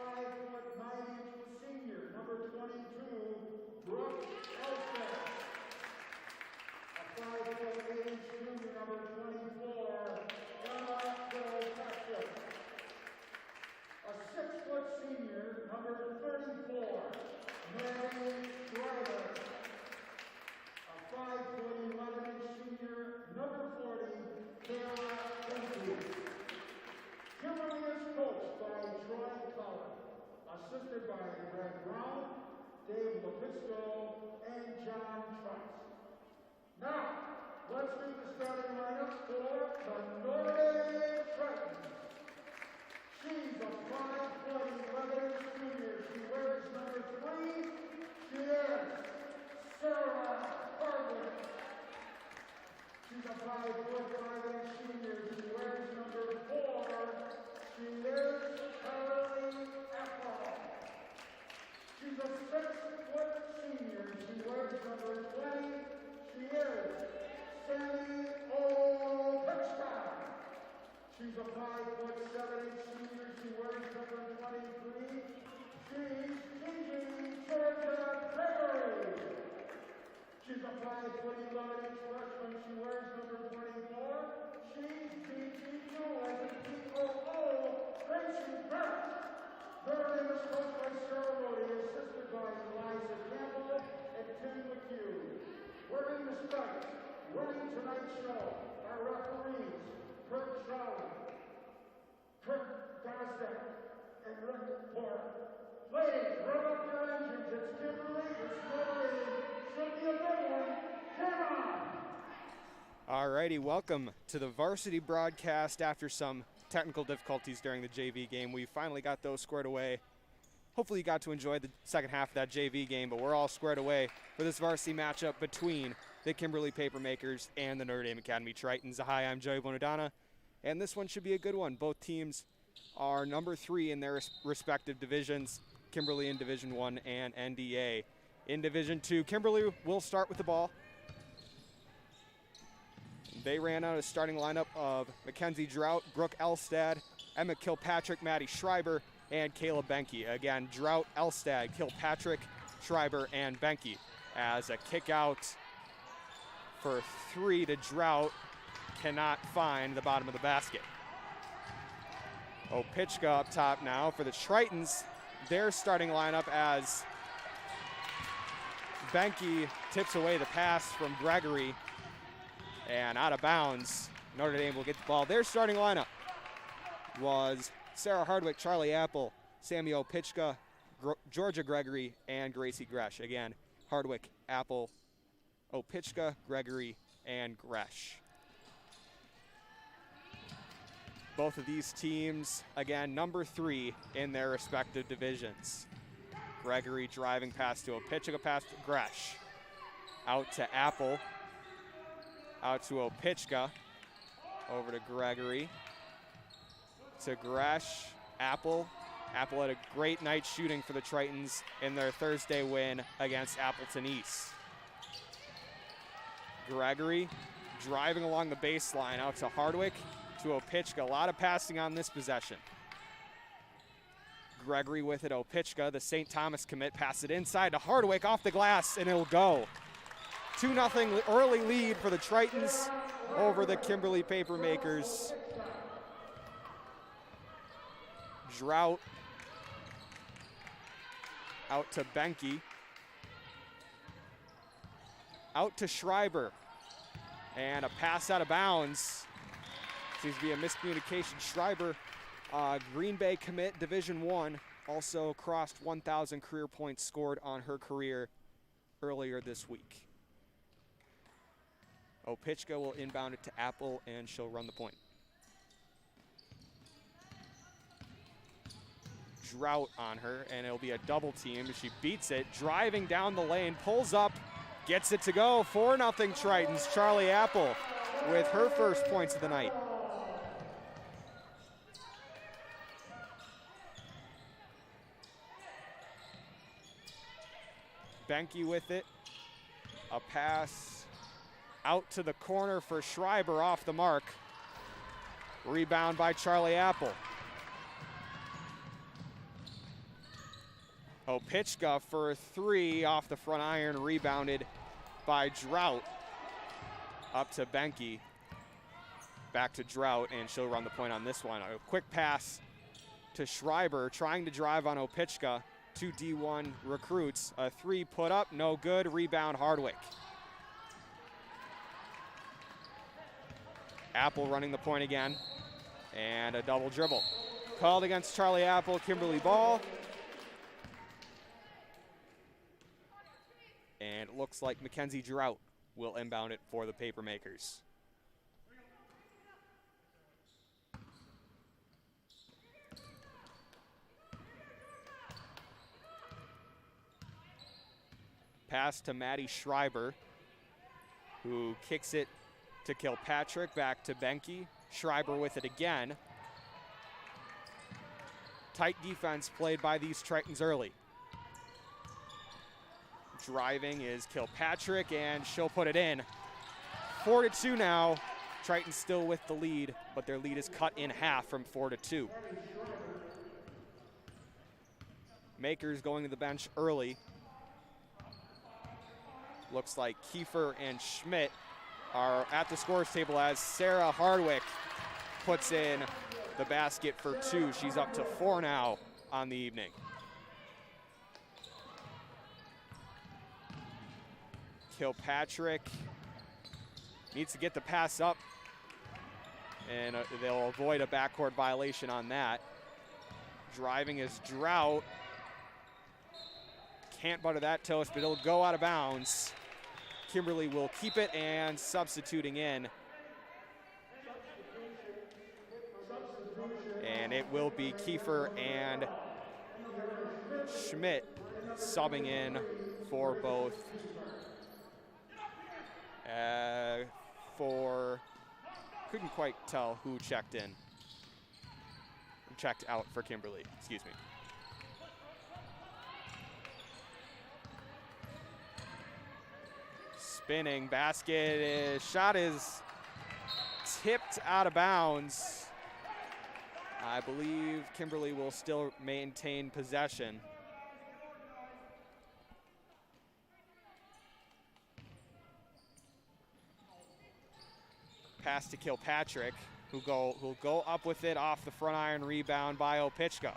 5'9" senior, number 22, Brooke Elster. A 5'8" junior, number 24, Emma Kilpatrick. A 6' senior, number 34, Mary Schreiber. A 5'11" senior, number 40, Kara Bentley. Kimberly is coached by Troy Cullen, assisted by Greg Brown, Dave Lopitsko, and John Trice. Now, let's meet the starting lineup for the Notre Tritons. She's a 5'11" junior. She wears number 3. She is Sarah Hardwick. She's a 5'5" senior. She wears number 4. She is Kimberly Apple. She's a 6' senior. She wears number 20. She is Sammy O'Pitchka. She's a 5'7" senior. She wears number 23. She's Gigi Georgia Gregory. She's a 5'11" freshman. She wears number 24. She's Gigi Newell, POO, Tracy Barrett. Her name is coached by Sarah Rody, assisted by Eliza Campbell and Tim McHugh. Wearing the stripes, running tonight's show, our referees, Kurt Shawley, Kurt Dostek, and Rick Porter. Ladies, rev up your engines. It's Kimberly, it's Notre. Should be a good one. Come on! Alrighty, welcome to the varsity broadcast. After some technical difficulties during the JV game, we finally got those squared away. Hopefully you got to enjoy the second half of that JV game, but we're all squared away for this varsity matchup between the Kimberly Papermakers and the Notre Dame Academy Tritons. Hi, I'm Joey Bonadonna, and this one should be a good one. Both teams are number 3 in their respective divisions, Kimberly in Division 1 and NDA in Division 2. Kimberly will start with the ball. They ran out a starting lineup of Mackenzie Drought, Brooke Elstad, Emma Kilpatrick, Maddie Schreiber, and Kayla Benke. Again, Drought, Elstad, Kilpatrick, Schreiber, and Benke. As a kick out for 3 to Drought, cannot find the bottom of the basket. Opitchka up top now for the Tritons. Their starting lineup as Benke tips away the pass from Gregory and out of bounds. Notre Dame will get the ball. Their starting lineup was Sarah Hardwick, Charlie Apple, Sammy Opitchka, Georgia Gregory, and Gracie Gresh. Again, Hardwick, Apple, Opitchka, Gregory, and Gresh. Both of these teams, again, number 3 in their respective divisions. Gregory driving pass to Opitchka, pass to Gresh. Out to Apple. Out to Opitchka. Over to Gregory. To Gresh. Apple. Apple had a great night shooting for the Tritons in their Thursday win against Appleton East. Gregory driving along the baseline out to Hardwick, to Opitchka. A lot of passing on this possession. Gregory with it, Opitchka, the St. Thomas commit, pass it inside to Hardwick, off the glass, and it'll go. 2-0 early lead for the Tritons over the Kimberly Papermakers. Drought out to Benke. Out to Schreiber. And a pass out of bounds. Seems to be a miscommunication. Schreiber, Green Bay commit, Division 1, also crossed 1,000 career points scored on her career earlier this week. Opitchka will inbound it to Apple, and she'll run the point. Drought on her, and it'll be a double team. She beats it, driving down the lane, pulls up, gets it to go. 4-0 Tritons. Charlie Apple with her first points of the night. Benke with it. A pass out to the corner for Schreiber, off the mark. Rebound by Charlie Apple. Opichka for 3 off the front iron, rebounded by Drought. Up to Benke. Back to Drought, and she'll run the point on this one. A quick pass to Schreiber, trying to drive on Opichka. 2 D1 recruits. A 3 put up, no good. Rebound Hardwick. Apple running the point again. And a double dribble. Called against Charlie Apple, Kimberly ball. And it looks like Mackenzie Drought will inbound it for the Papermakers. Pass to Maddie Schreiber, who kicks it to Kilpatrick, back to Benke. Schreiber with it again. Tight defense played by these Tritons early. Driving is Kilpatrick, and she'll put it in. 4-2 now. Triton still with the lead, but their lead is cut in half from 4-2. Makers going to the bench early. Looks like Kiefer and Schmidt are at the scores table as Sarah Hardwick puts in the basket for 2. She's up to 4 now on the evening. Kilpatrick needs to get the pass up, and they'll avoid a backcourt violation on that. Driving is Drought. Can't butter that toast, but it'll go out of bounds. Kimberly will keep it, and substituting in. And it will be Kiefer and Schmidt subbing in for both. Couldn't quite tell who checked in. Checked out for Kimberly, excuse me. Spinning basket, shot is tipped out of bounds. I believe Kimberly will still maintain possession. Pass to Kilpatrick, who'll go up with it off the front iron, rebound by Opichka.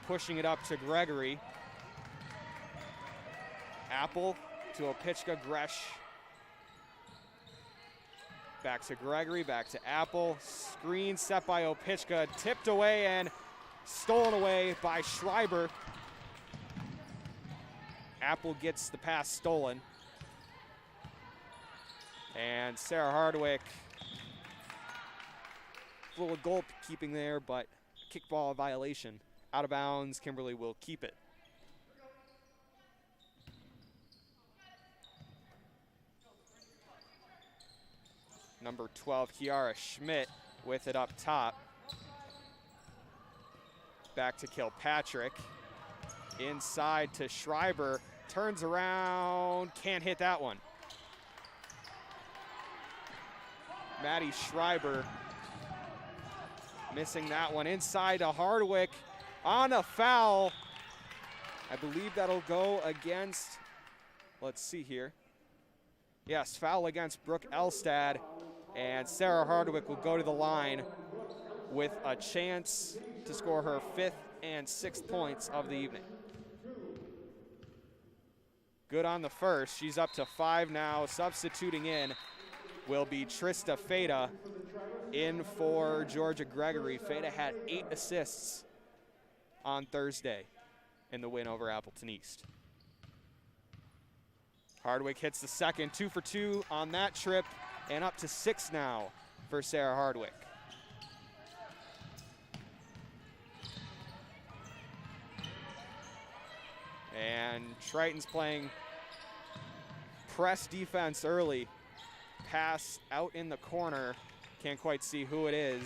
Pushing it up to Gregory. Apple to Opichka, Gresh. Back to Gregory, back to Apple. Screen set by Opichka, tipped away and stolen away by Schreiber. Apple gets the pass stolen. And Sarah Hardwick, a little goalkeeping there, but kickball violation. Out of bounds, Kimberly will keep it. Number 12, Kiara Schmidt with it up top. Back to Kilpatrick. Inside to Schreiber. Turns around, can't hit that one. Maddie Schreiber missing that one. Inside to Hardwick on a foul. I believe that'll go against, let's see here. Yes, foul against Brooke Elstad. And Sarah Hardwick will go to the line with a chance to score her 5th and 6th points of the evening. Good on the first. She's up to 5 now. Substituting in will be Trista Feda in for Georgia Gregory. Feda had 8 assists on Thursday in the win over Appleton East. Hardwick hits the second, 2 for 2 on that trip, and up to 6 now for Sarah Hardwick. And Triton's playing press defense early. Pass out in the corner. Can't quite see who it is.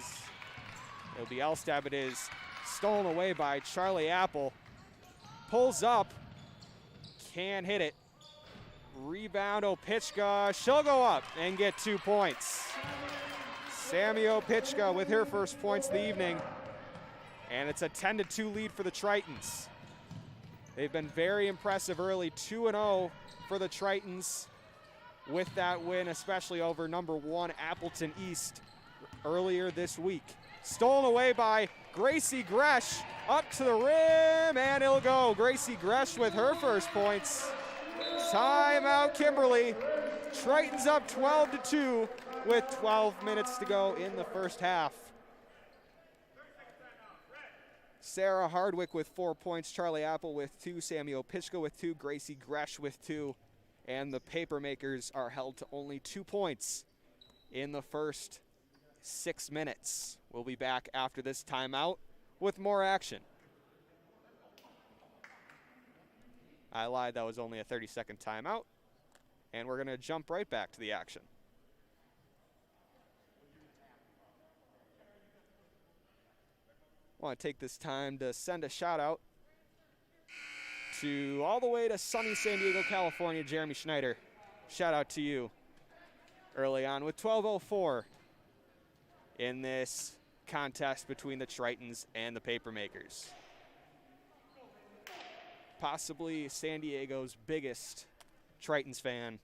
It'll be Elstad. It is stolen away by Charlie Apple. Pulls up. Can't hit it. Rebound Opichka. She'll go up and get 2 points. Sammy Opichka with her first points of the evening. And it's a 10-2 lead for the Tritons. They've been very impressive early, 2-0 for the Tritons with that win, especially over number 1 Appleton East earlier this week. Stolen away by Gracie Gresh, up to the rim, and it'll go. Gracie Gresh with her first points. Timeout, Kimberly. Tritons up 12-2 with 12 minutes to go in the first half. Sarah Hardwick with 4 points, Charlie Apple with 2, Sammy Opichka with 2, Gracie Gresh with 2, and the Papermakers are held to only 2 points in the first 6 minutes. We'll be back after this timeout with more action. I lied, that was only a 30-second timeout, and we're going to jump right back to the action. I want to take this time to send a shout out to all the way to sunny San Diego, California, Jeremy Schneider. Shout out to you early on with 12:04 in this contest between the Tritons and the Papermakers. Possibly San Diego's biggest Tritons fan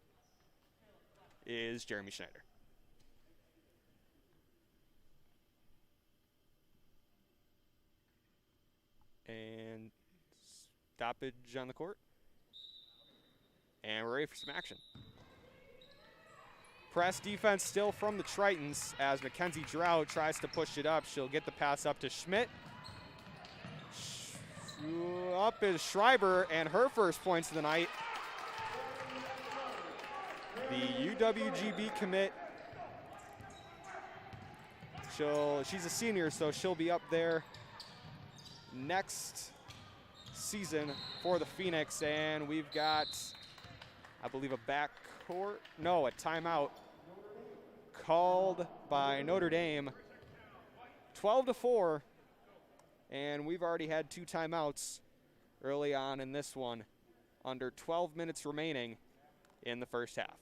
is Jeremy Schneider. And stoppage on the court. And we're ready for some action. Press defense still from the Tritons as Mackenzie Drow tries to push it up. She'll get the pass up to Schmidt. Up is Schreiber, and her first points of the night. The UWGB commit. She's a senior, so she'll be up there next season for the Phoenix, and we've got, I believe, a timeout called by Notre Dame. 12-4, and we've already had 2 timeouts early on in this one, under 12 minutes remaining in the first half.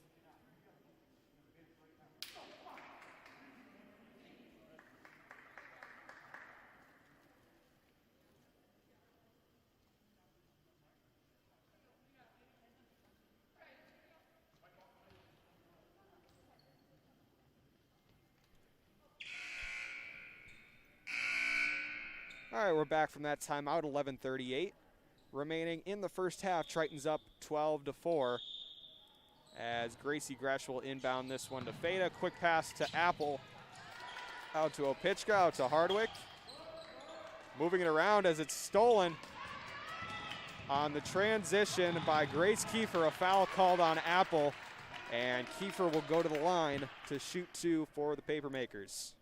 All right, we're back from that timeout, 11:38 remaining in the first half. Tritons up 12-4 as Gracie Gresh will inbound this one to Feda. Quick pass to Apple, out to Opichka, out to Hardwick. Moving it around as it's stolen on the transition by Grace Kiefer. A foul called on Apple, and Kiefer will go to the line to shoot 2 for the Papermakers.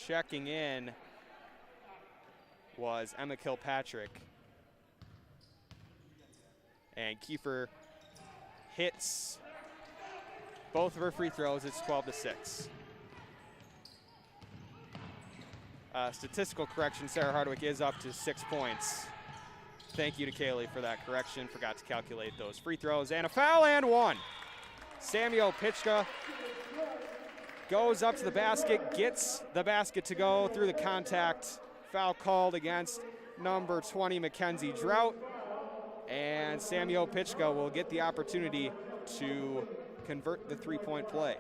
Checking in was Emma Kilpatrick. And Kiefer hits both of her free throws. It's 12-6. Statistical correction, Sarah Hardwick is up to 6 points. Thank you to Kaylee for that correction. Forgot to calculate those free throws. And a foul and 1. Samuel Pitchka goes up to the basket, gets the basket to go through the contact. Foul called against number 20, Mackenzie Drought. And Samuel Pitchka will get the opportunity to convert the three-point play.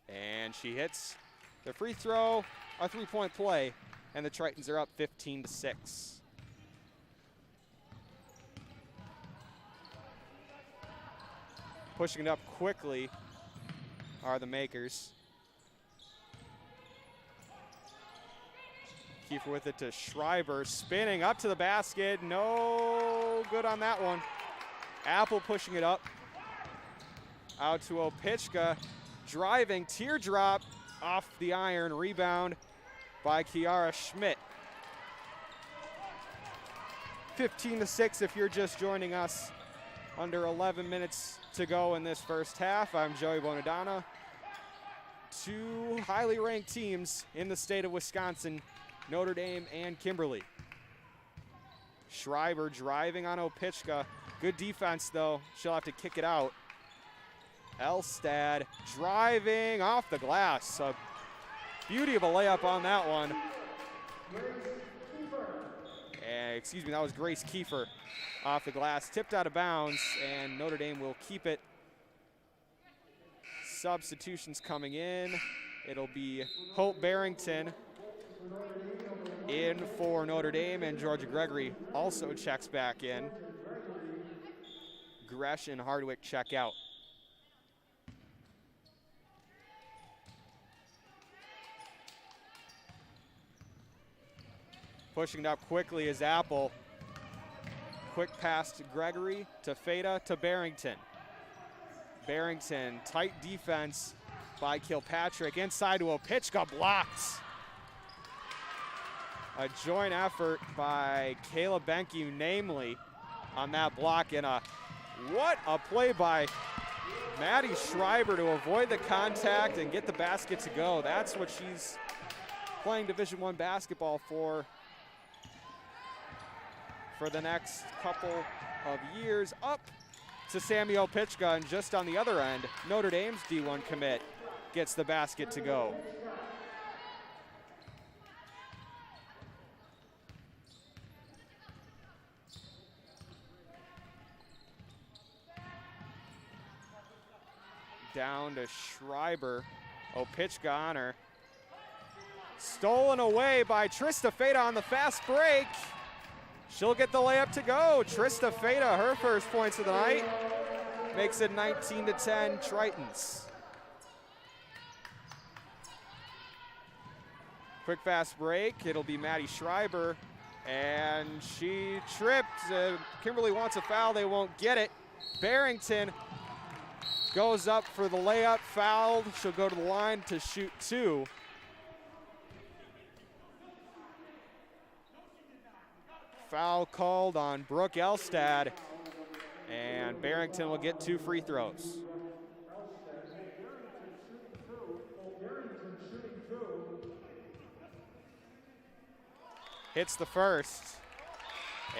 And she hits the free throw, a three-point play, and the Tritons are up 15-6. Pushing it up quickly are the Makers. Kiefer with it to Schreiber, spinning up to the basket. No good on that one. Apple pushing it up. Out to Opichka, driving, teardrop off the iron, rebound by Kiara Schmidt. 15-6 if you're just joining us Under 11 minutes to go in this first half. I'm Joey Bonadonna. Two highly ranked teams in the state of Wisconsin, Notre Dame and Kimberly. Schreiber driving on Opichka. Good defense though, she'll have to kick it out. Elstad driving off the glass. A beauty of a layup on that one. Excuse me, that was Grace Kiefer off the glass. Tipped out of bounds, and Notre Dame will keep it. Substitutions coming in. It'll be Hope Barrington in for Notre Dame, and Georgia Gregory also checks back in. Gresh and Hardwick check out. Pushing it up quickly is Apple. Quick pass to Gregory, to Feta, to Barrington. Barrington, tight defense by Kilpatrick. Inside to Opichka, blocked. A joint effort by Caleb Benke, namely, on that block. And what a play by Maddie Schreiber to avoid the contact and get the basket to go. That's what she's playing Division I basketball for the next couple of years. Up to Sammy Opichka, and just on the other end, Notre Dame's D1 commit gets the basket to go. Down to Schreiber. Opichka on her. Stolen away by Trista Feta on the fast break. She'll get the layup to go. Trista Feta, her first points of the night. Makes it 19-10 Tritons. Quick fast break. It'll be Maddie Schreiber. And she tripped. Kimberly wants a foul. They won't get it. Barrington goes up for the layup. Fouled. She'll go to the line to shoot two. Foul called on Brooke Elstad, and Barrington will get 2 free throws. Hits the first,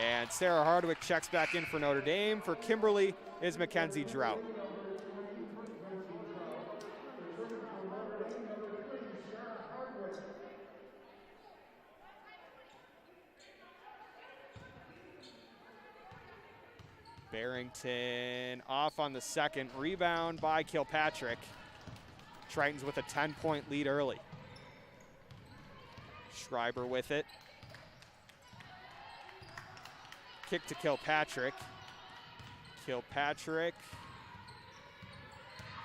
and Sarah Hardwick checks back in for Notre Dame. For Kimberly is Mackenzie Drought. Barrington off on the second. Rebound by Kilpatrick. Tritons with a 10-point lead early. Schreiber with it. Kick to Kilpatrick. Kilpatrick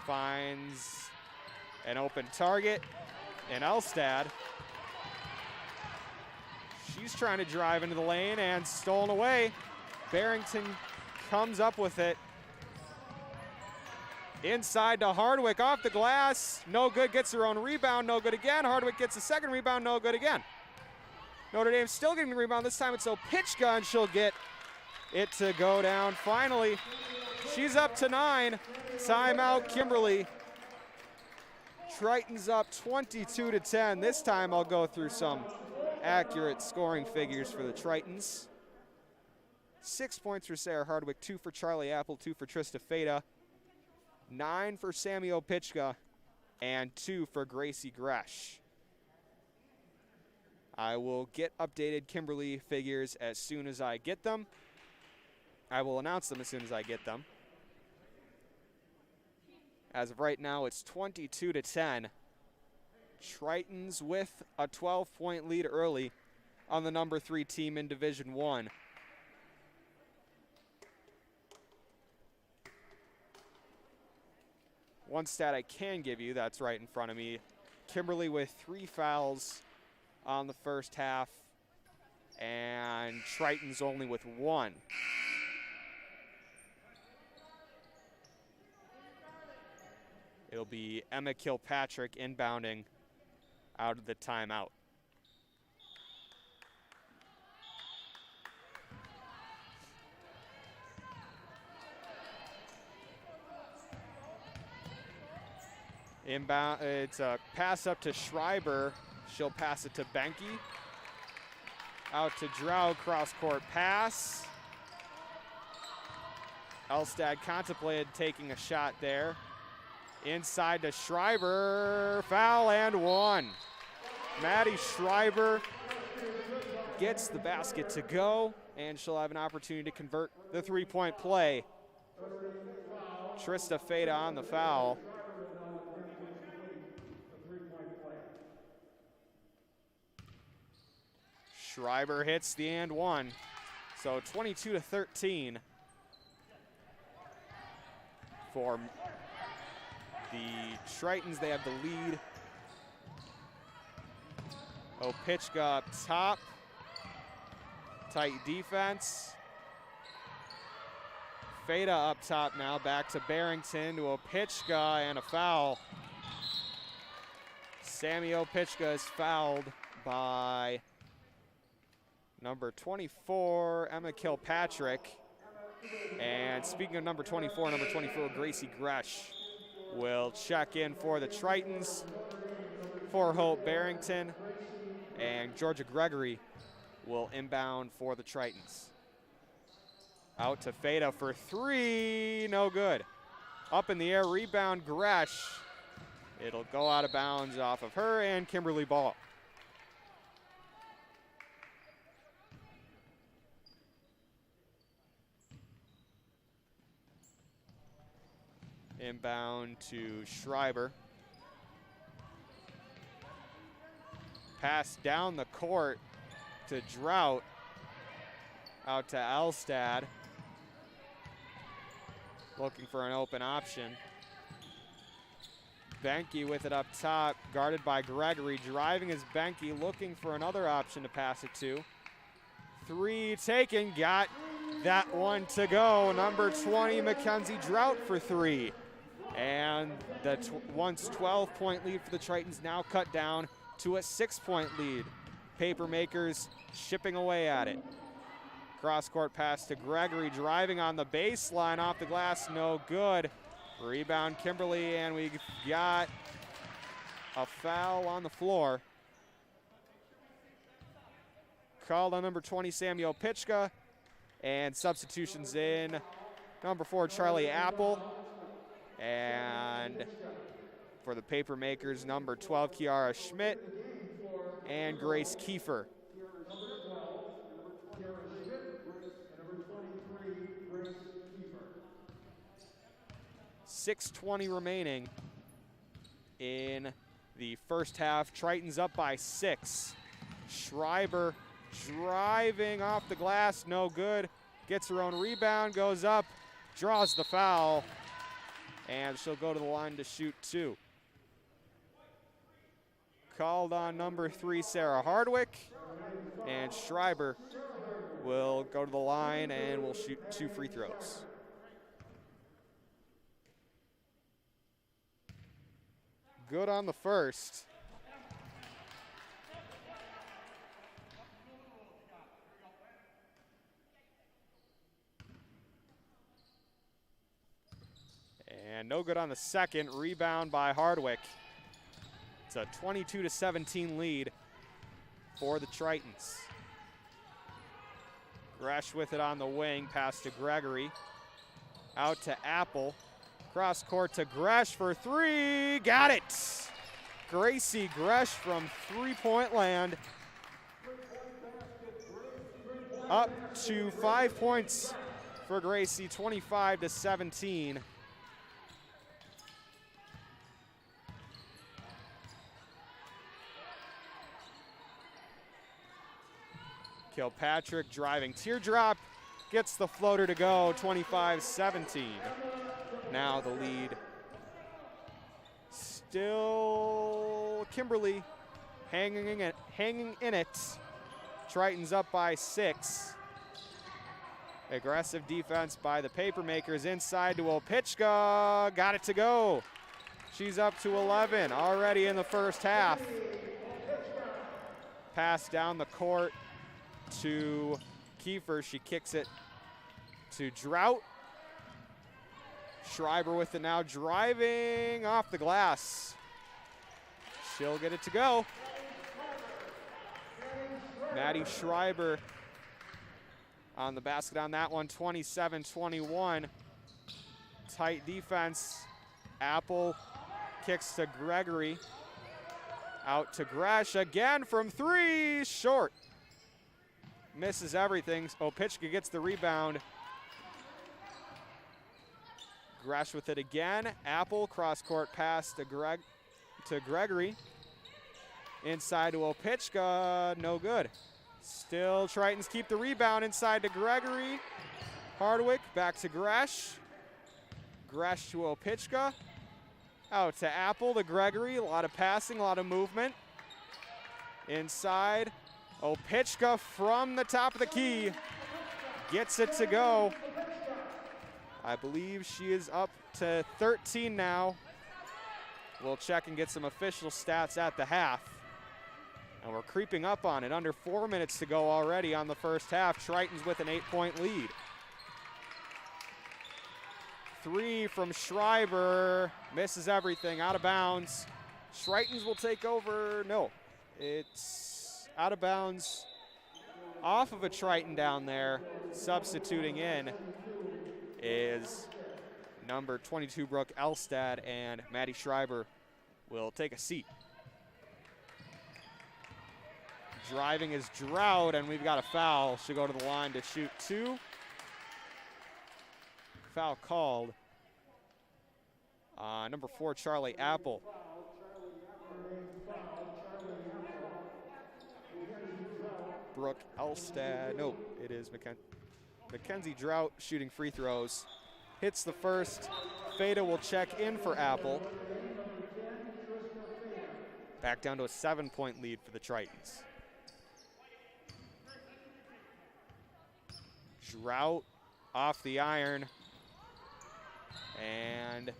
finds an open target in Elstad. She's trying to drive into the lane and stolen away. Barrington comes up with it. Inside to Hardwick, off the glass. No good, gets her own rebound, no good again. Hardwick gets a second rebound, no good again. Notre Dame still getting the rebound. This time it's Opichka, and she'll get it to go down. Finally, she's up to 9. Timeout, Kimberly. Tritons up 22-10. This time I'll go through some accurate scoring figures for the Tritons. 6 points for Sarah Hardwick, 2 for Charlie Apple, 2 for Trista Feta, 9 for Sammy Opichka, and 2 for Gracie Gresh. I will get updated Kimberly figures as soon as I get them. I will announce them as soon as I get them. As of right now, it's 22-10. Tritons with a 12-point lead early on the number 3 team in Division I. One stat I can give you that's right in front of me. Kimberly with 3 fouls on the first half, and Tritons only with 1. It'll be Emma Kilpatrick inbounding out of the timeout. Inbound, it's a pass up to Schreiber. She'll pass it to Benke. Out to Drow, cross-court pass. Elstad contemplated taking a shot there. Inside to Schreiber, foul and one. Maddie Schreiber gets the basket to go, and she'll have an opportunity to convert the three-point play. Trista Feda on the foul. Schreiber hits the and one. So 22-13 for the Tritons. They have the lead. Opitchka up top. Tight defense. Feda up top now. Back to Barrington to Opitchka and a foul. Sammy Opitchka is fouled by number 24, Emma Kilpatrick. And speaking of number 24, Gracie Gresh will check in for the Tritons. For Hope Barrington. And Georgia Gregory will inbound for the Tritons. Out to Feda for three, no good. Up in the air, rebound Gresh. It'll go out of bounds off of her and Kimberly Ball. Inbound to Schreiber. Pass down the court to Drought. Out to Elstad. Looking for an open option. Benke with it up top, guarded by Gregory. Driving is Benke, looking for another option to pass it to. Three taken, got that one to go. Number 20, Mackenzie Drought for three. And the once 12-point lead for the Tritons now cut down to a 6-point lead. Papermakers chipping away at it. Cross-court pass to Gregory, driving on the baseline, off the glass, no good. Rebound Kimberly, and we got a foul on the floor. Called on number 20, Samuel Pitchka, and substitutions in number 4, Charlie Apple. And for the Papermakers, number 12, Kiara Schmidt, and Grace Kiefer. 6:20 remaining in the first half. Tritons up by 6. Schreiber driving off the glass, no good. Gets her own rebound, goes up, draws the foul, and she'll go to the line to shoot 2. Called on number 3, Sarah Hardwick, and Schreiber will go to the line and will shoot 2 free throws. Good on the first. And no good on the second. Rebound by Hardwick. It's a 22-17 lead for the Tritons. Gresh with it on the wing. Pass to Gregory. Out to Apple. Cross court to Gresh for 3. Got it. Gracie Gresh from 3-point land. Up to 5 points for Gracie, 25-17. Kilpatrick driving teardrop, gets the floater to go, 25-17. Now the lead still Kimberly hanging in it. Tritons up by 6. Aggressive defense by the Papermakers inside to Opitchka. Got it to go. She's up to 11 already in the first half. Pass down the court to Kiefer. She kicks it to Drought. Schreiber with it now, driving off the glass. she'll get it to go. Maddie Schreiber on the basket on that one, 27-21. Tight defense. Apple kicks to Gregory. Out to Gresh again from 3, short. Misses everything. Opitchka gets the rebound. Gresh with it again. Apple cross-court pass to Gregory. Inside to Opitchka, no good. Still Tritons keep the rebound inside to Gregory. Hardwick back to Gresh. Gresh to Opitchka. Out to Apple to Gregory. A lot of passing, a lot of movement. Inside. Opitchka from the top of the key. Gets it to go. I believe she is up to 13 now. We'll check and get some official stats at the half. And we're creeping up on it. Under 4 minutes to go already on the first half. Tritons with an 8-point lead. 3 from Schreiber. Misses everything, out of bounds. Tritons will take over. No, it's out of bounds. Off of a Triton down there. Substituting in is number 22, Brooke Elstad, and Maddie Schreiber will take a seat. Driving is Drought, and we've got a foul. She'll go to the line to shoot 2. Foul called. Number 4, Charlie Apple. Brooke Elstad, no, it is Mackenzie Drought shooting free throws. Hits the first. Feda will check in for Apple. Back down to a 7-point lead for the Tritons. Drought off the iron. And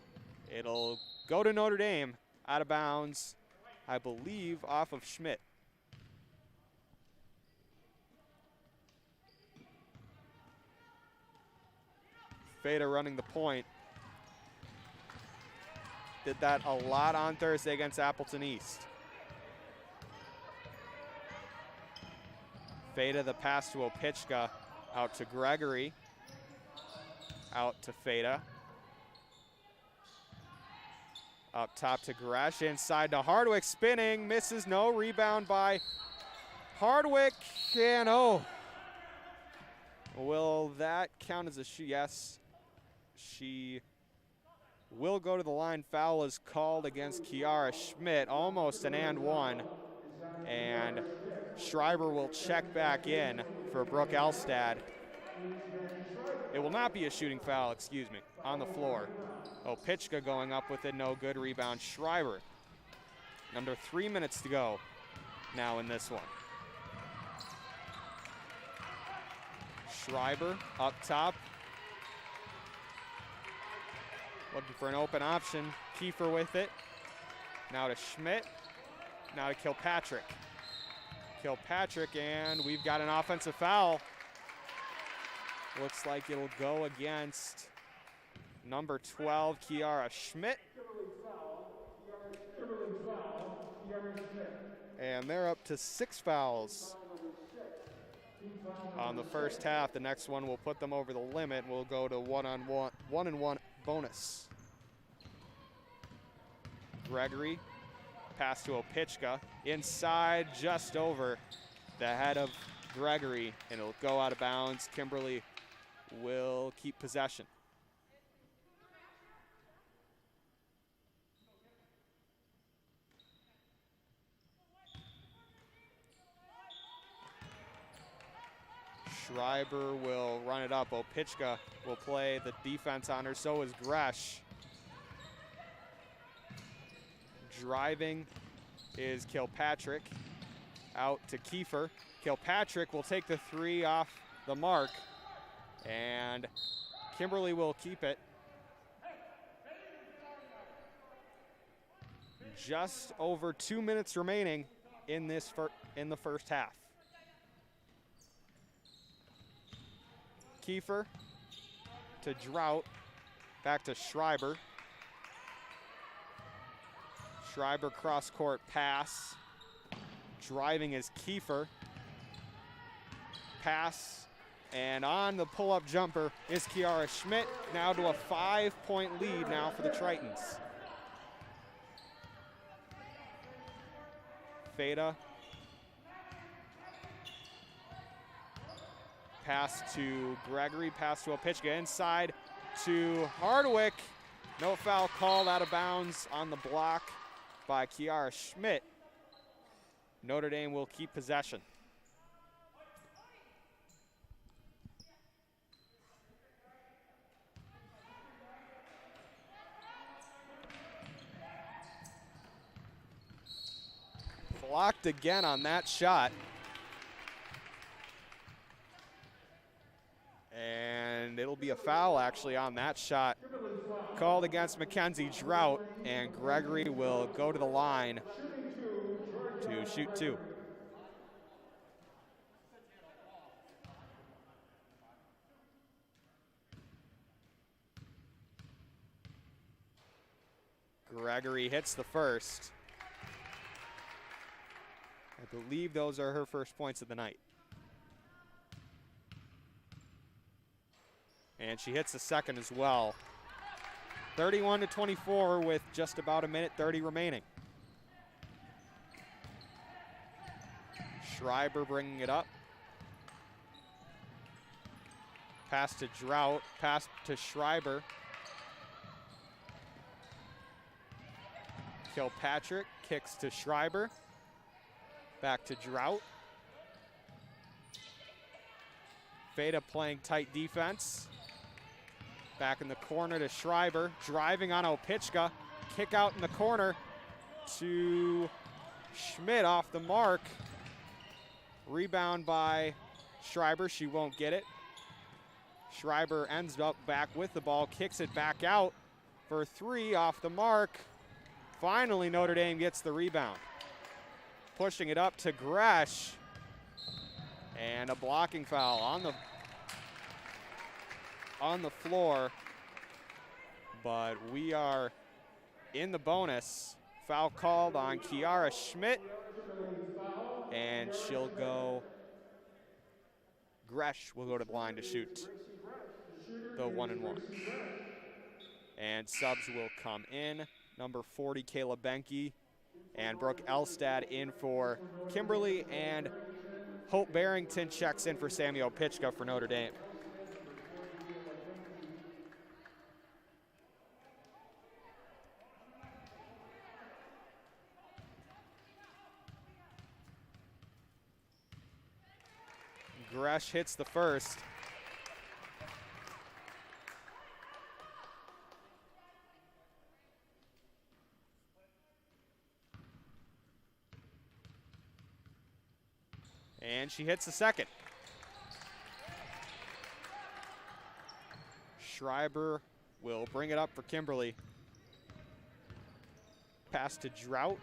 it'll go to Notre Dame. Out of bounds, I believe, off of Schmidt. Feda running the point. Did that a lot on Thursday against Appleton East. Feda the pass to Opitchka. Out to Gregory. Out to Feda. Up top to Gresh. Inside to Hardwick. Spinning. Misses. No. Rebound by Hardwick. And oh. Will that count as a shoot? Yes. She will go to the line. Foul is called against Kiara Schmidt. Almost an and one. And Schreiber will check back in for Brooke Elstad. It will not be a shooting foul, excuse me, on the floor. Opitchka going up with it, no good. Rebound Schreiber. Under 3 minutes to go now in this one. Schreiber up top. Looking for an open option. Kiefer with it. Now to Schmidt. Now to Kilpatrick. Kilpatrick, and we've got an offensive foul. Looks like it'll go against number 12, Kiara Schmidt. And they're up to 6 fouls on the first half. The next one will put them over the limit. We'll go to one-and-one bonus. Gregory, pass to Opitchka. Inside, just over the head of Gregory, and it'll go out of bounds. Kimberly will keep possession. Schreiber will run it up. Opitchka will play the defense on her. So is Gresh. Driving is Kilpatrick. Out to Kiefer. Kilpatrick will take the 3 off the mark. And Kimberly will keep it. Just over 2 minutes remaining in the first half. Kiefer to Drought, back to Schreiber. Schreiber cross-court pass. Driving is Kiefer. Pass, and on the pull-up jumper is Kiara Schmidt. Now to a 5-point lead now for the Tritons. Feda. Pass to Gregory, pass to Opitchka, inside to Hardwick. No foul called, out of bounds on the block by Kiara Schmidt. Notre Dame will keep possession. Blocked again on that shot. And it'll be a foul actually on that shot. Called against Mackenzie Drought, and Gregory will go to the line to shoot 2. Gregory hits the first. I believe those are her first points of the night. And she hits the second as well. 31-24 with just about 1:30 remaining. Schreiber bringing it up. Pass to Drought, pass to Schreiber. Kilpatrick kicks to Schreiber. Back to Drought. Feda playing tight defense. Back in the corner to Schreiber. Driving on Opitchka. Kick out in the corner to Schmidt off the mark. Rebound by Schreiber. She won't get it. Schreiber ends up back with the ball. Kicks it back out for 3 off the mark. Finally, Notre Dame gets the rebound. Pushing it up to Gresh. And a blocking foul on the floor. But we are in the bonus. Foul called on Kiara Schmidt. And she'll go, Gresh will go to the line to shoot the 1-and-1. And subs will come in. Number 40, Kayla Benke, and Brooke Elstad in for Kimberly, and Hope Barrington checks in for Sammy Opitchka for Notre Dame. Gresh hits the first. And she hits the second. Schreiber will bring it up for Kimberly. Pass to Drought.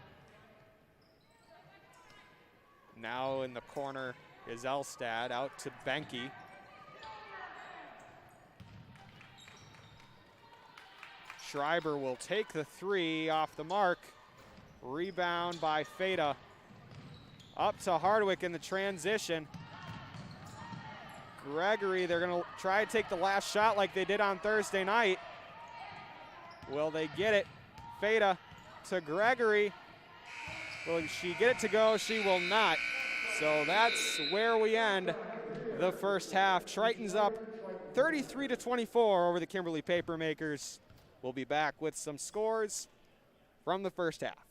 Now in the corner is Elstad, out to Benke. Schreiber will take the 3 off the mark. Rebound by Feda. Up to Hardwick in the transition. Gregory, they're gonna try to take the last shot like they did on Thursday night. Will they get it? Feda to Gregory. Will she get it to go? She will not. So that's where we end the first half. Tritons up 33-24 over the Kimberly Papermakers. We'll be back with some scores from the first half.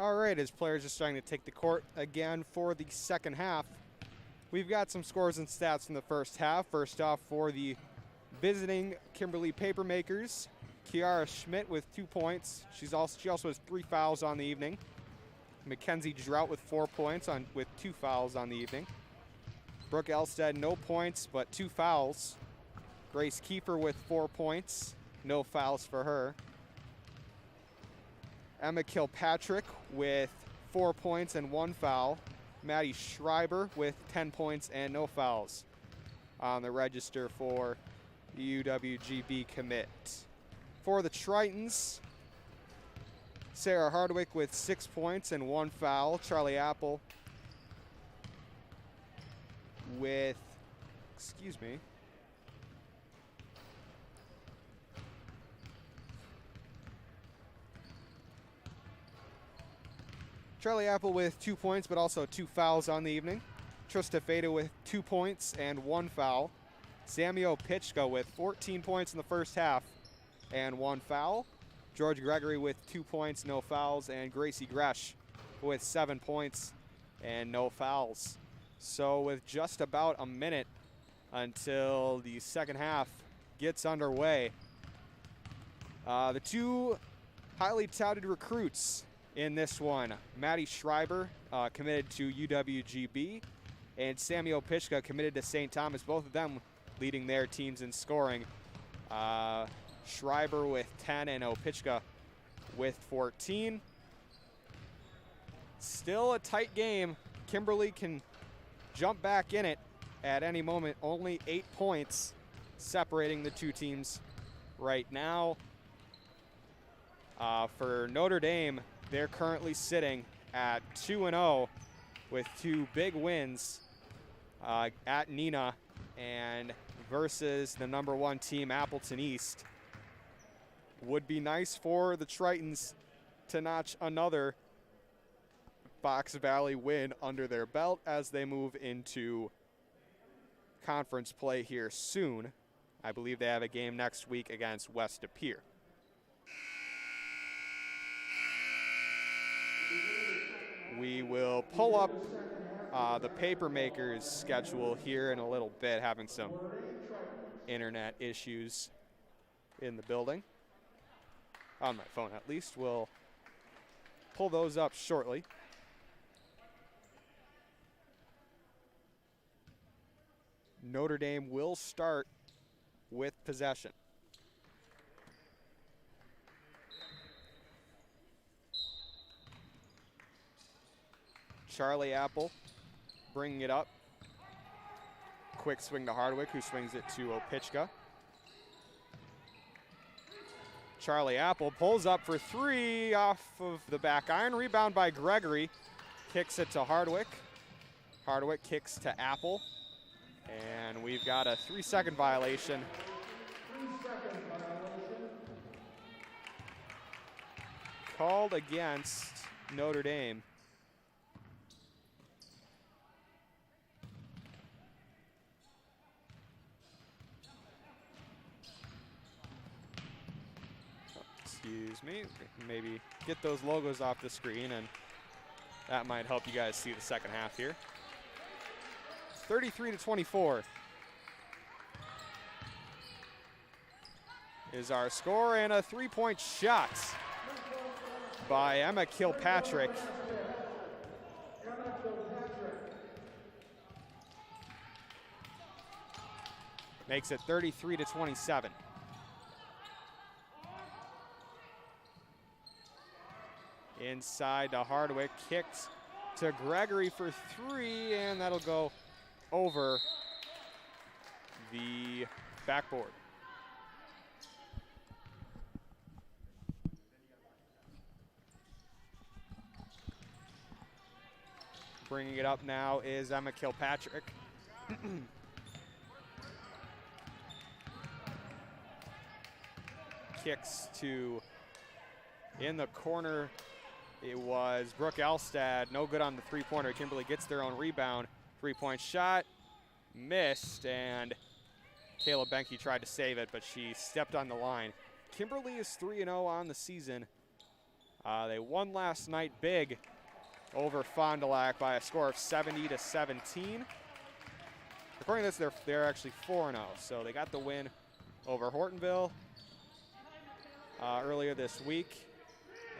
All right, as players are starting to take the court again for the second half. We've got some scores and stats from the first half. First off, for the visiting Kimberly Papermakers, Kiara Schmidt with 2 points. She also has 3 fouls on the evening. Mackenzie Drought with 4 points with 2 fouls on the evening. Brooke Elstead, no points, but 2 fouls. Grace Kiefer with 4 points, no fouls for her. Emma Kilpatrick with 4 points and 1 foul. Maddie Schreiber with 10 points and no fouls on the register for the UWGB commit. For the Tritons, Sarah Hardwick with 6 points and 1 foul. Charlie Apple with, Charlie Apple with 2 points, but also 2 fouls on the evening. Trista Feda with 2 points and 1 foul. Samio Pitchka with 14 points in the first half and 1 foul. George Gregory with 2 points, no fouls, and Gracie Gresh with 7 points and no fouls. So with just about a minute until the second half gets underway, the two highly touted recruits in this one, Maddie Schreiber, committed to UWGB, and Samuel Pitchka committed to St. Thomas, both of them leading their teams in scoring. Schreiber with 10 and Opitchka with 14. Still a tight game. Kimberly can jump back in it at any moment. Only 8 points separating the two teams right now. For Notre Dame, they're currently sitting at 2-0 with 2 big wins at Neenah and versus the #1 team, Appleton East. Would be nice for the Tritons to notch another Fox Valley win under their belt as they move into conference play here soon. I believe they have a game next week against West De Pere. We will pull up the Papermakers schedule here in a little bit, having some internet issues in the building. On my phone, at least. We'll pull those up shortly. Notre Dame will start with possession. Charlie Apple bringing it up. Quick swing to Hardwick, who swings it to Opitchka. Charlie Apple pulls up for 3 off of the back iron. Rebound by Gregory. Kicks it to Hardwick. Hardwick kicks to Apple. And we've got a 3-second violation. Called against Notre Dame. Excuse me, maybe get those logos off the screen, and that might help you guys see the second half here. 33-24 is our score, and a 3-point shot by Emma Kilpatrick. Makes it 33-27. Inside to Hardwick, kicked to Gregory for 3, and that'll go over the backboard. Bringing it up now is Emma Kilpatrick. Kicks to, in the corner, it was Brooke Elstad, no good on the 3-pointer. Kimberly gets their own rebound. 3-point shot, missed, and Kayla Benke tried to save it, but she stepped on the line. Kimberly is 3-0 on the season They won last night big over Fond du Lac by a score of 70-17. According to this, they're actually 4-0, so they got the win over Hortonville earlier this week.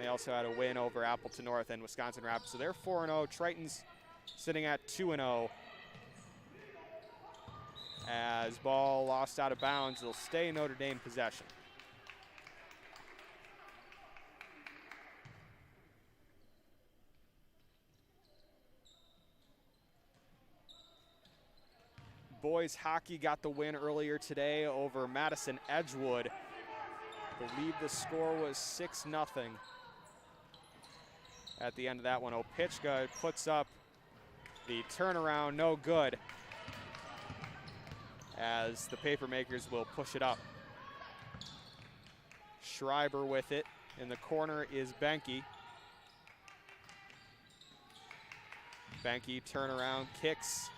They also had a win over Appleton North and Wisconsin Rapids, so they're 4-0. Triton's sitting at 2-0. As ball lost out of bounds, it'll stay in Notre Dame possession. Boys hockey got the win earlier today over Madison Edgewood. I believe the score was 6-0 at the end of that one. Opichka puts up the turnaround, no good, as the Papermakers will push it up. Schreiber with it. In the corner is Benke. Benke turnaround, kicks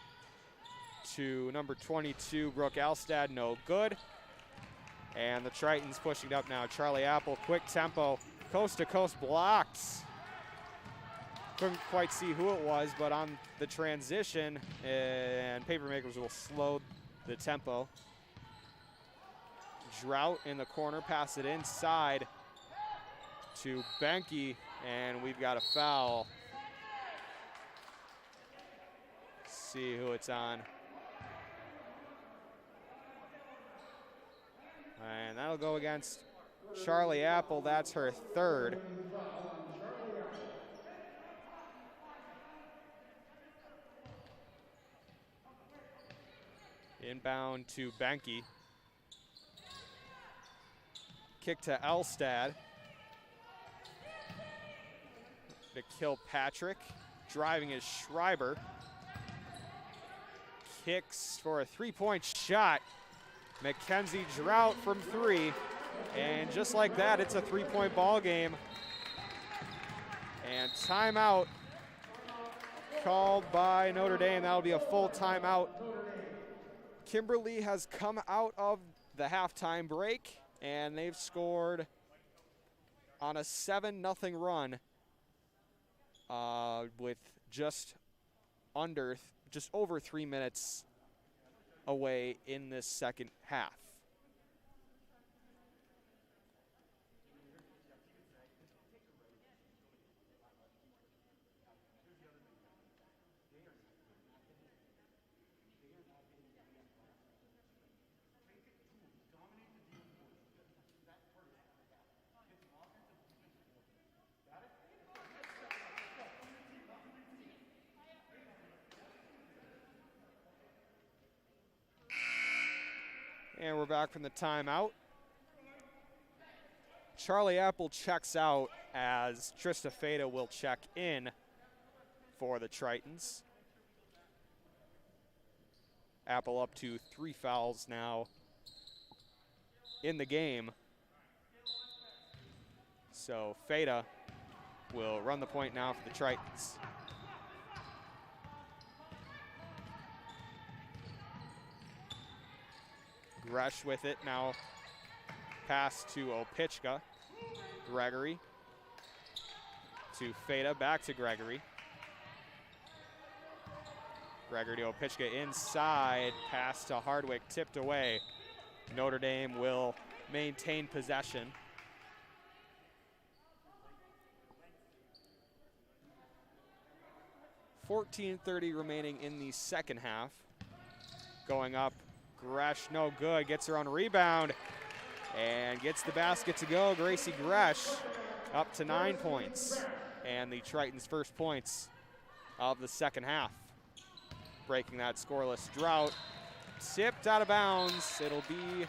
to number 22, Brooke Elstad, no good. And the Tritons pushing it up now. Charlie Apple, quick tempo, coast to coast blocks. Couldn't quite see who it was, but on the transition, and Papermakers will slow the tempo. Drought in the corner, pass it inside to Benke, and we've got a foul. See who it's on. And that'll go against Charlie Apple. That's her third. Inbound to Benke. Kick to Elstad. To Kilpatrick. Driving is Schreiber. Kicks for a three-point shot. Mackenzie Drought from three. And just like that, it's a three-point ball game. And timeout called by Notre Dame. That'll be a full timeout. Kimberly has come out of the halftime break, and they've scored on a 7-0 run with just over 3 minutes away in this second half. And we're back from the timeout. Charlie Apple checks out as Trista Feta will check in for the Tritons. Apple up to 3 fouls now in the game. So Feta will run the point now for the Tritons. Gresh with it now. Pass to Opichka. Gregory to Feta, back to Gregory. Gregory to Opichka inside. Pass to Hardwick, tipped away. Notre Dame will maintain possession. .14:30 remaining in the second half. Going up. Gresh, no good, gets her own rebound and gets the basket to go. Gracie Gresh up to 9 points, and the Tritons' first points of the second half. Breaking that scoreless drought. Tipped out of bounds. It'll be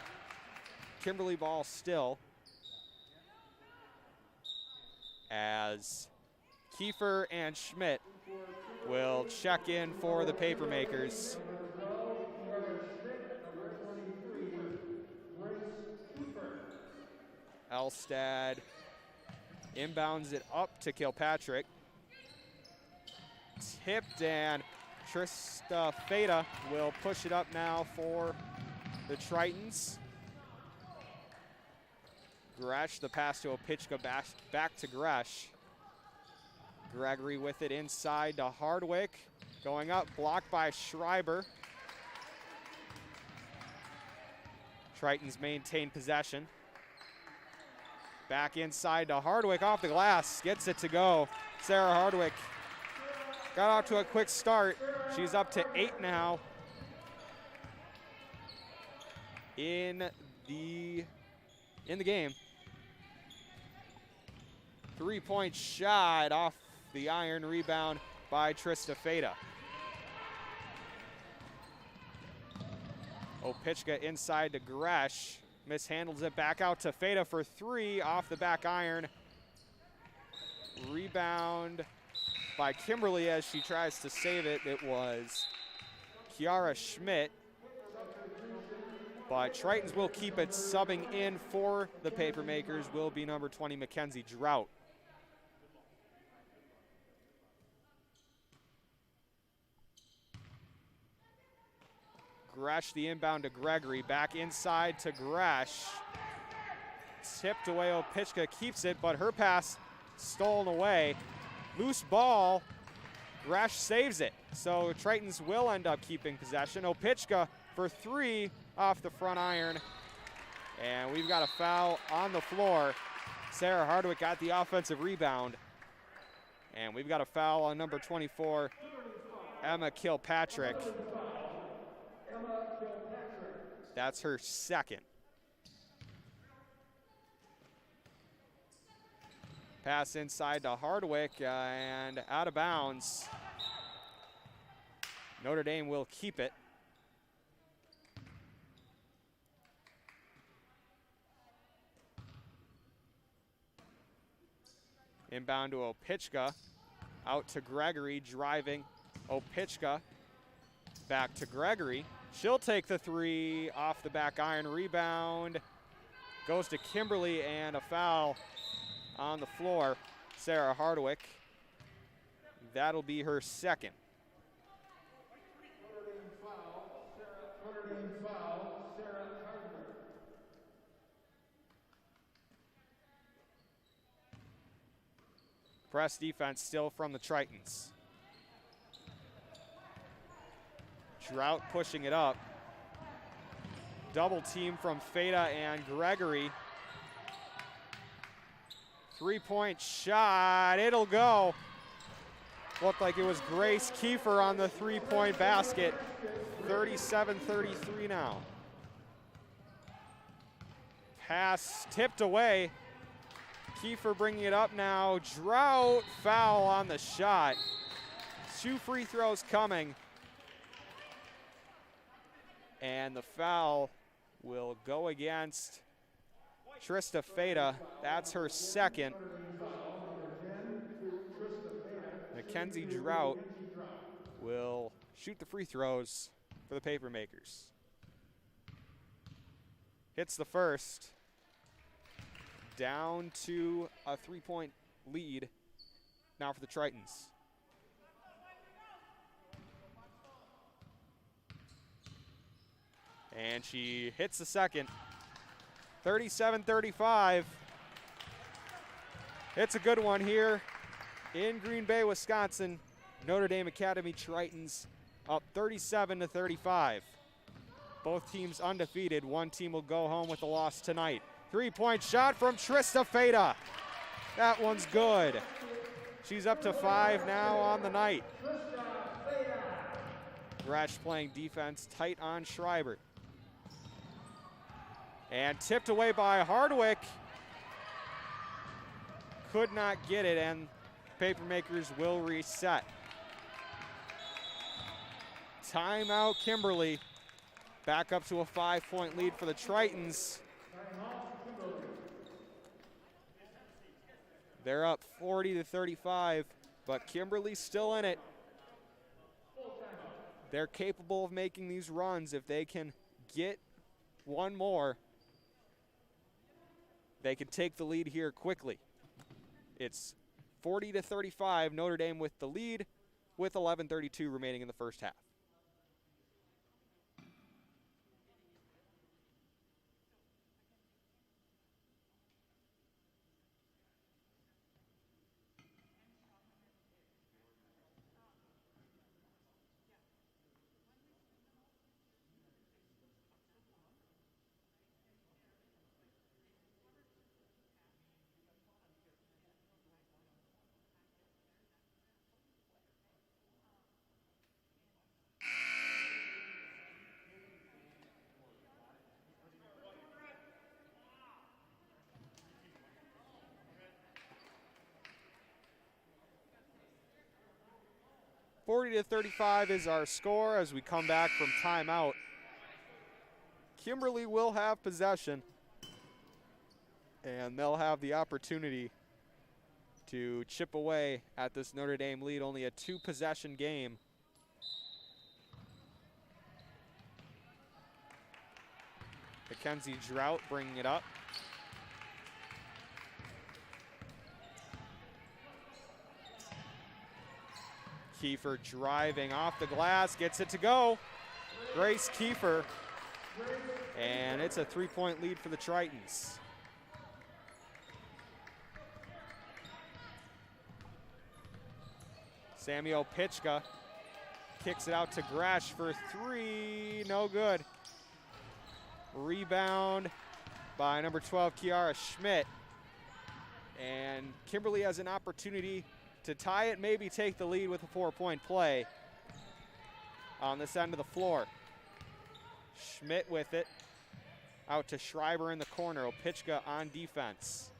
Kimberly ball still, as Kiefer and Schmidt will check in for the Papermakers. Elstad inbounds it up to Kilpatrick. Tipped, and Trista Feta will push it up now for the Tritons. Gresh, the pass to Opitchka, back to Gresh. Gregory with it inside to Hardwick. Going up, blocked by Schreiber. Tritons maintain possession. Back inside to Hardwick, off the glass, gets it to go. Sarah Hardwick got off to a quick start. She's up to 8 now in the game. 3-point shot off the iron, rebound by Trista Feta. Opitchka inside to Gresh. Mishandles it back out to Feta for 3 off the back iron. Rebound by Kimberly as she tries to save it. It was Kiara Schmidt. But Tritons will keep it. Subbing in for the Papermakers will be number 20, Mackenzie Drought. Gresh the inbound to Gregory. Back inside to Gresh. Tipped away, Opitchka keeps it, but her pass stolen away. Loose ball. Gresh saves it. So Tritons will end up keeping possession. Opitchka for 3 off the front iron. And we've got a foul on the floor. Sarah Hardwick got the offensive rebound. And we've got a foul on number 24, Emma Kilpatrick. That's her second. Pass inside to Hardwick and out of bounds. Notre Dame will keep it. Inbound to Opitchka. Out to Gregory, driving. Opitchka back to Gregory. She'll take the 3 off the back iron. Rebound goes to Kimberly and a foul on the floor. Sarah Hardwick. That'll be her second. Notre Dame foul, Sarah Hardwick. Press defense still from the Tritons. Drought pushing it up. Double team from Feta and Gregory. 3-point shot, it'll go. Looked like it was Grace Kiefer on the 3-point basket. 37-33 now. Pass tipped away. Kiefer bringing it up now. Drought, foul on the shot. 2 free throws coming. And the foul will go against Trista Feta. That's her second. Mackenzie Drought will shoot the free throws for the Papermakers. Hits the first. Down to a 3-point lead now for the Tritons. And she hits the second. 37-35. It's a good one here in Green Bay, Wisconsin. Notre Dame Academy Tritons up 37-35. Both teams undefeated. One team will go home with a loss tonight. 3-point shot from Trista Feta. That one's good. She's up to 5 now on the night. Gresh playing defense tight on Schreiber. And tipped away by Hardwick. Could not get it, and Papermakers will reset. Timeout Kimberly. Back up to a 5-point lead for the Tritons. They're up 40-35, but Kimberly's still in it. They're capable of making these runs if they can get one more. They can take the lead here quickly. It's 40-35, Notre Dame with the lead with 11:32 remaining in the first half. 40-35 is our score as we come back from timeout. Kimberly will have possession, and they'll have the opportunity to chip away at this Notre Dame lead, only a 2-possession game. Mackenzie Drought bringing it up. Kiefer driving off the glass, gets it to go. Grace Kiefer, and it's a 3-point lead for the Tritons. Samuel Pitchka kicks it out to Gresh for 3, no good. Rebound by number 12, Kiara Schmidt. And Kimberly has an opportunity to tie it, maybe take the lead with a 4-point play on this end of the floor. Schmidt with it, out to Schreiber in the corner. Opitchka on defense.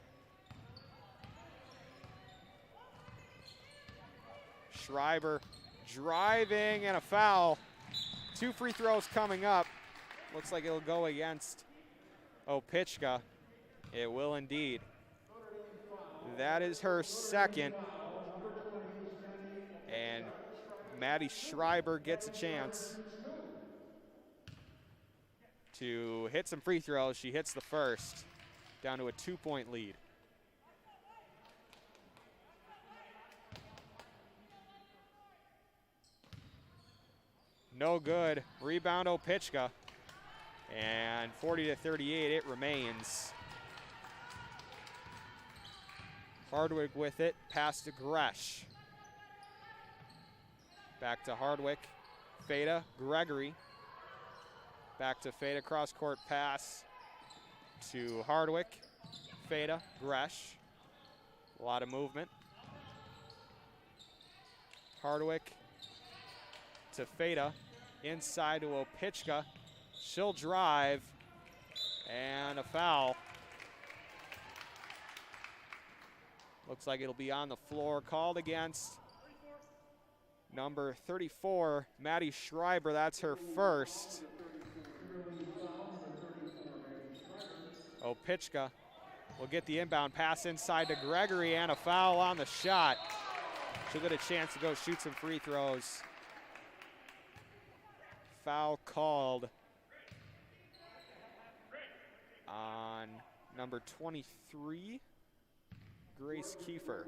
Schreiber driving and a foul. 2 free throws coming up. Looks like it'll go against Opitchka. It will indeed. That is her second. And Maddie Schreiber gets a chance to hit some free throws. She hits the first, down to a 2-point lead. No good. Rebound Opitchka. And 40-38 it remains. Hardwick with it, pass to Gresh. Back to Hardwick, Feta, Gregory. Back to Feta, cross-court pass to Hardwick, Feta, Gresh. A lot of movement. Hardwick to Feta, inside to Opitchka. She'll drive, and a foul. Looks like it'll be on the floor, called against number 34, Maddie Schreiber. That's her first. Opitchka will get the inbound pass inside to Gregory, and a foul on the shot. She'll get a chance to go shoot some free throws. Foul called on number 23, Grace Kiefer.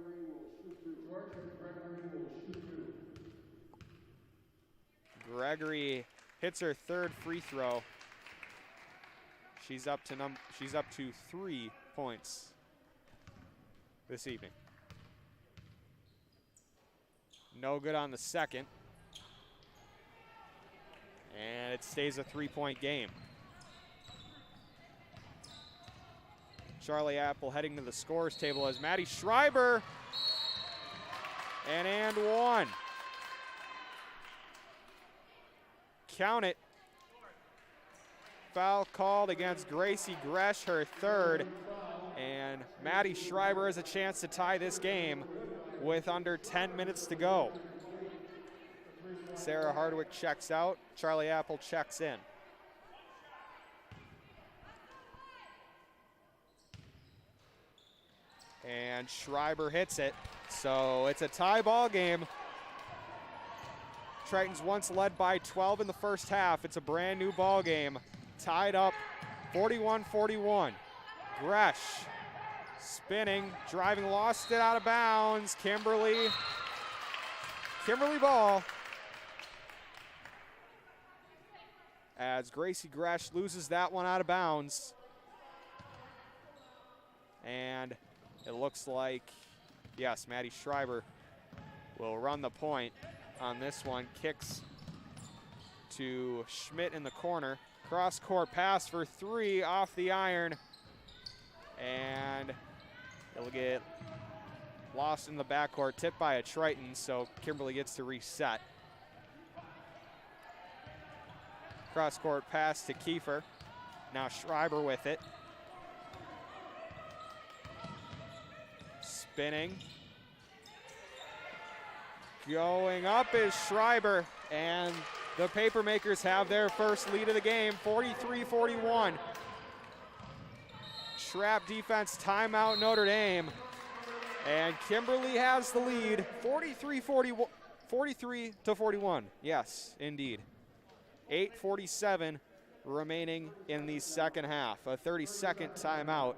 Gregory hits her third free throw. She's up to 3 points this evening. No good on the second. And it stays a 3-point game. Charlie Apple heading to the scores table as Maddie Schreiber, and one. Count it. Foul called against Gracie Gresh, her third, and Maddie Schreiber has a chance to tie this game with under 10 minutes to go. Sarah Hardwick checks out, Charlie Apple checks in. And Schreiber hits it, so it's a tie ball game. Tritons once led by 12 in the first half. It's a brand new ball game. Tied up 41-41. Gresh spinning, driving, lost it out of bounds. Kimberly ball. As Gracie Gresh loses that one out of bounds. And it looks like, yes, Maddie Schreiber will run the point on this one. Kicks to Schmidt in the corner. Cross-court pass for 3 off the iron. And it'll get lost in the backcourt, tipped by a Triton, so Kimberly gets to reset. Cross-court pass to Kiefer. Now Schreiber with it. Spinning. Going up is Schreiber, and the Papermakers have their first lead of the game, 43-41. Trap defense timeout Notre Dame. And Kimberly has the lead, 43-41. Yes, indeed. 8:47 remaining in the second half. A 30-second timeout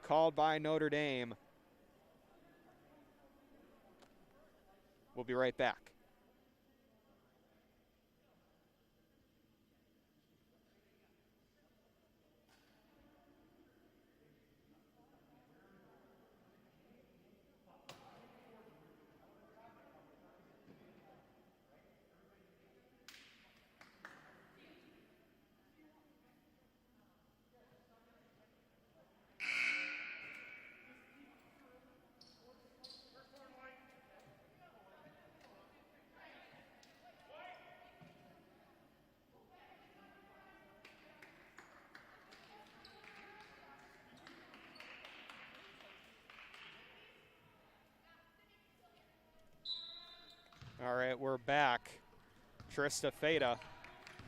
called by Notre Dame. We'll be right back. All right, we're back. Trista Feta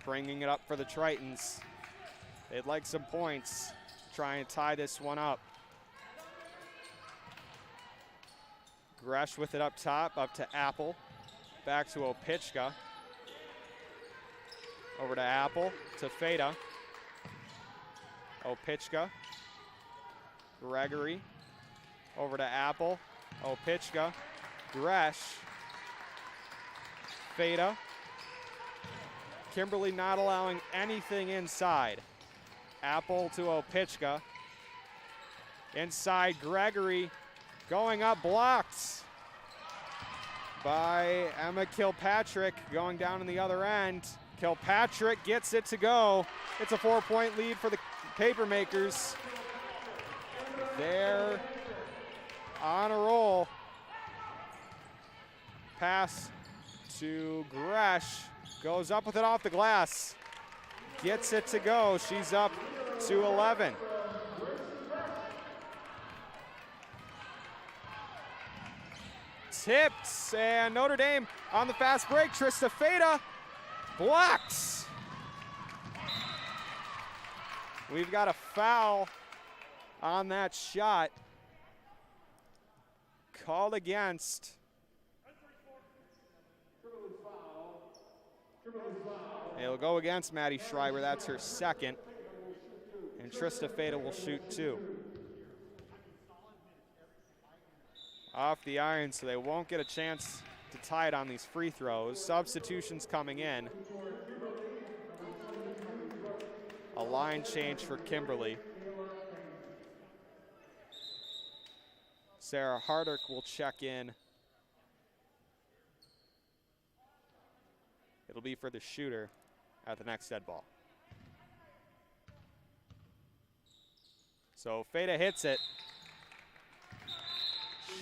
bringing it up for the Tritons. They'd like some points. Try and tie this one up. Gresh with it up top, up to Apple. Back to Opichka. Over to Apple, to Feta. Opichka. Gregory. Over to Apple. Opichka. Gresh. Feta. Kimberly not allowing anything inside. Apple to Opichka. Inside Gregory. Going up, blocked by Emma Kilpatrick. Going down in the other end. Kilpatrick gets it to go. It's a 4-point lead for the Papermakers. They're on a roll. Pass to Gresh, goes up with it off the glass, gets it to go. She's up to 11. Tipped, and Notre Dame on the fast break. Trista Feta blocks. We've got a foul on that shot. Called against. It'll go against Maddie Schreiber. That's her second. And Trista Feta will shoot 2. Off the iron, so they won't get a chance to tie it on these free throws. Substitutions coming in. A line change for Kimberly. Sarah Hardick will check in. It'll be for the shooter at the next dead ball. So Feta hits it.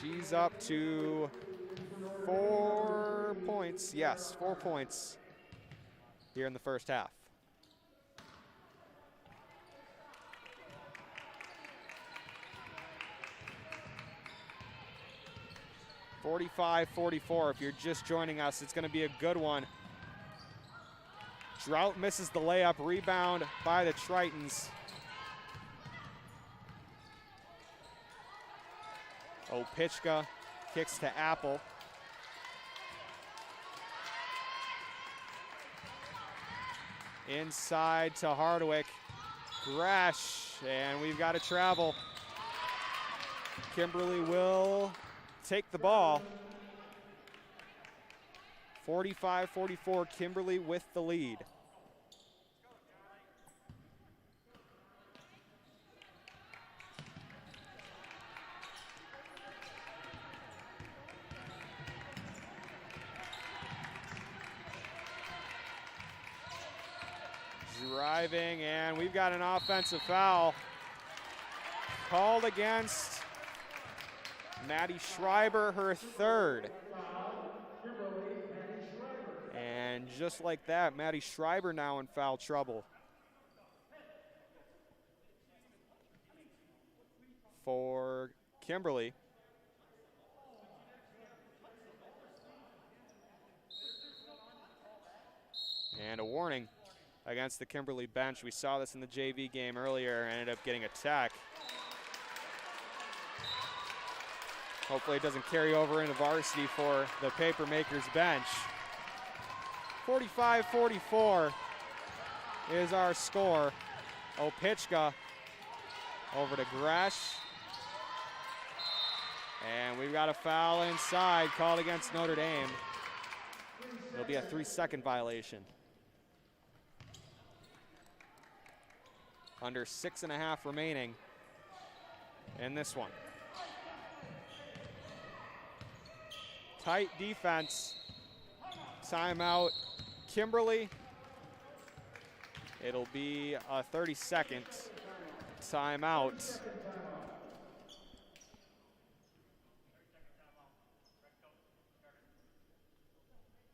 She's up to 4 points. Yes, 4 points here in the first half. (45-44) if you're just joining us. It's going to be a good one. Drought misses the layup. Rebound by the Tritons. Opichka kicks to Apple. Inside to Hardwick. Gresh, and we've got to travel. Kimberly will take the ball. 45-44, Kimberly with the lead. Driving, and we've got an offensive foul called against Maddie Schreiber, her third. And just like that, Maddie Schreiber now in foul trouble. For Kimberly. And a warning against the Kimberly bench. We saw this in the JV game earlier, ended up getting a tech. Hopefully it doesn't carry over into varsity for the Papermakers bench. 45-44 is our score. Opichka over to Gresh. And we've got a foul inside called against Notre Dame. It'll be a 3-second violation. Under 6.5 remaining in this one. Tight defense. Timeout, Kimberly. It'll be a 30-second timeout.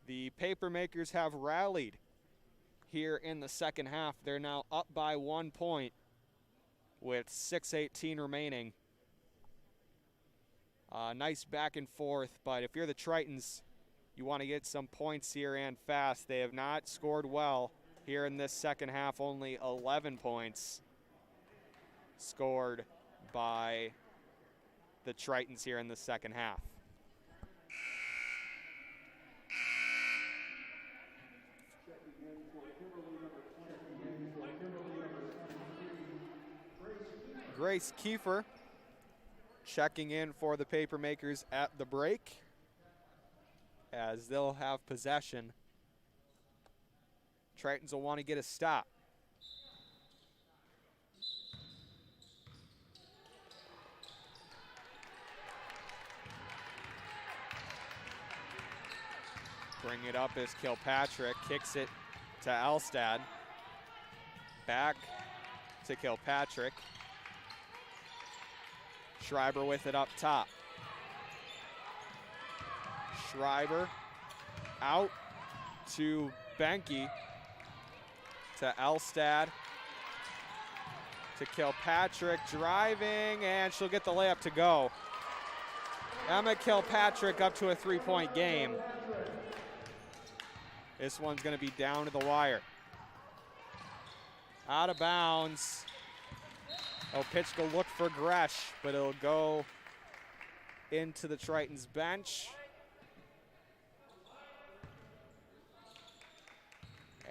The Papermakers have rallied here in the second half. They're now up by 1 point with 6:18 remaining. Nice back and forth, but if you're the Tritons, you want to get some points here and fast. They have not scored well here in this second half. Only 11 points scored by the Tritons here in the second half. Grace Kiefer checking in for the Papermakers at the break as they'll have possession. Tritons will want to get a stop. Bring it up as Kilpatrick kicks it to Elstad. Back to Kilpatrick. Schreiber with it up top. Schreiber out to Benke, to Elstad, to Kilpatrick, driving, and she'll get the layup to go. Emma Kilpatrick up to a 3-point game. This one's going to be down to the wire. Out of bounds. Opichka looked for Gresh, but it'll go into the Tritons bench.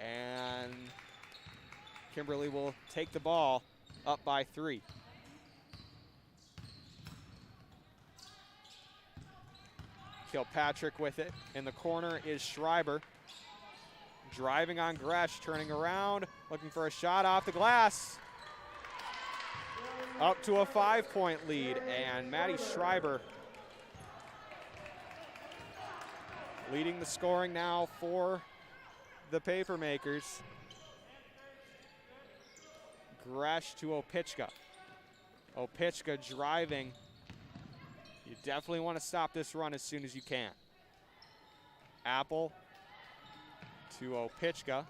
And Kimberly will take the ball up by 3. Kilpatrick with it. In the corner is Schreiber. Driving on Gresh, turning around, looking for a shot off the glass. Up to a 5-point lead, and Maddie Schreiber leading the scoring now for the Papermakers. Gresh to Opichka. Opichka driving. You definitely want to stop this run as soon as you can. Apple to Opichka,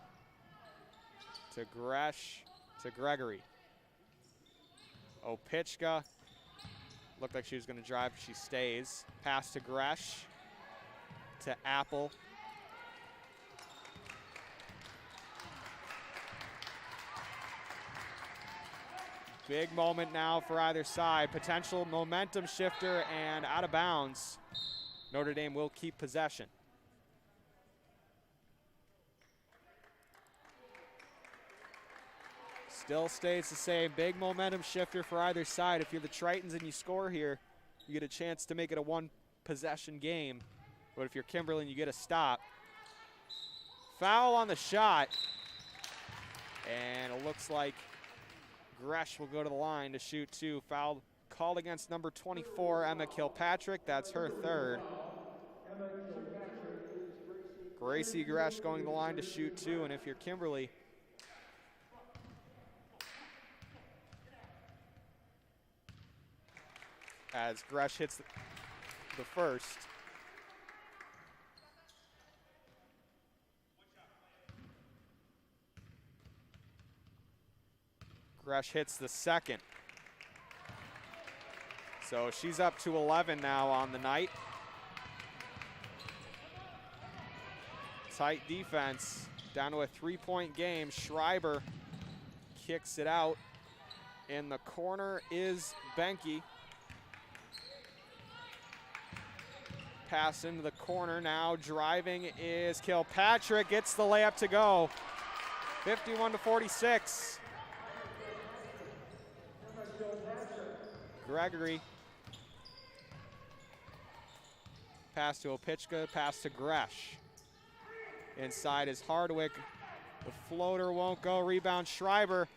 to Gresh, to Gregory. Opichka looked like she was going to drive, she stays. Pass to Gresh, to Apple. Big moment now for either side. Potential momentum shifter and out of bounds. Notre Dame will keep possession. Still stays the same. Big momentum shifter for either side. If you're the Tritons and you score here, you get a chance to make it a 1-possession game. But if you're Kimberly and you get a stop. Foul on the shot. And it looks like Gresh will go to the line to shoot 2. Foul called against number 24, Emma Kilpatrick. That's her 3rd. Gracie Gresh going to the line to shoot 2. And if you're Kimberly, as Gresh hits the first. Gresh hits the second. So she's up to 11 now on the night. Tight defense Down to a 3-point game. Schreiber kicks it out. In the corner is Benke. Pass into the corner now. Driving is Kilpatrick. Gets the layup to go. 51-46. Gregory. Pass to Opichka. Pass to Gresh. Inside is Hardwick. The floater won't go. Rebound Schreiber.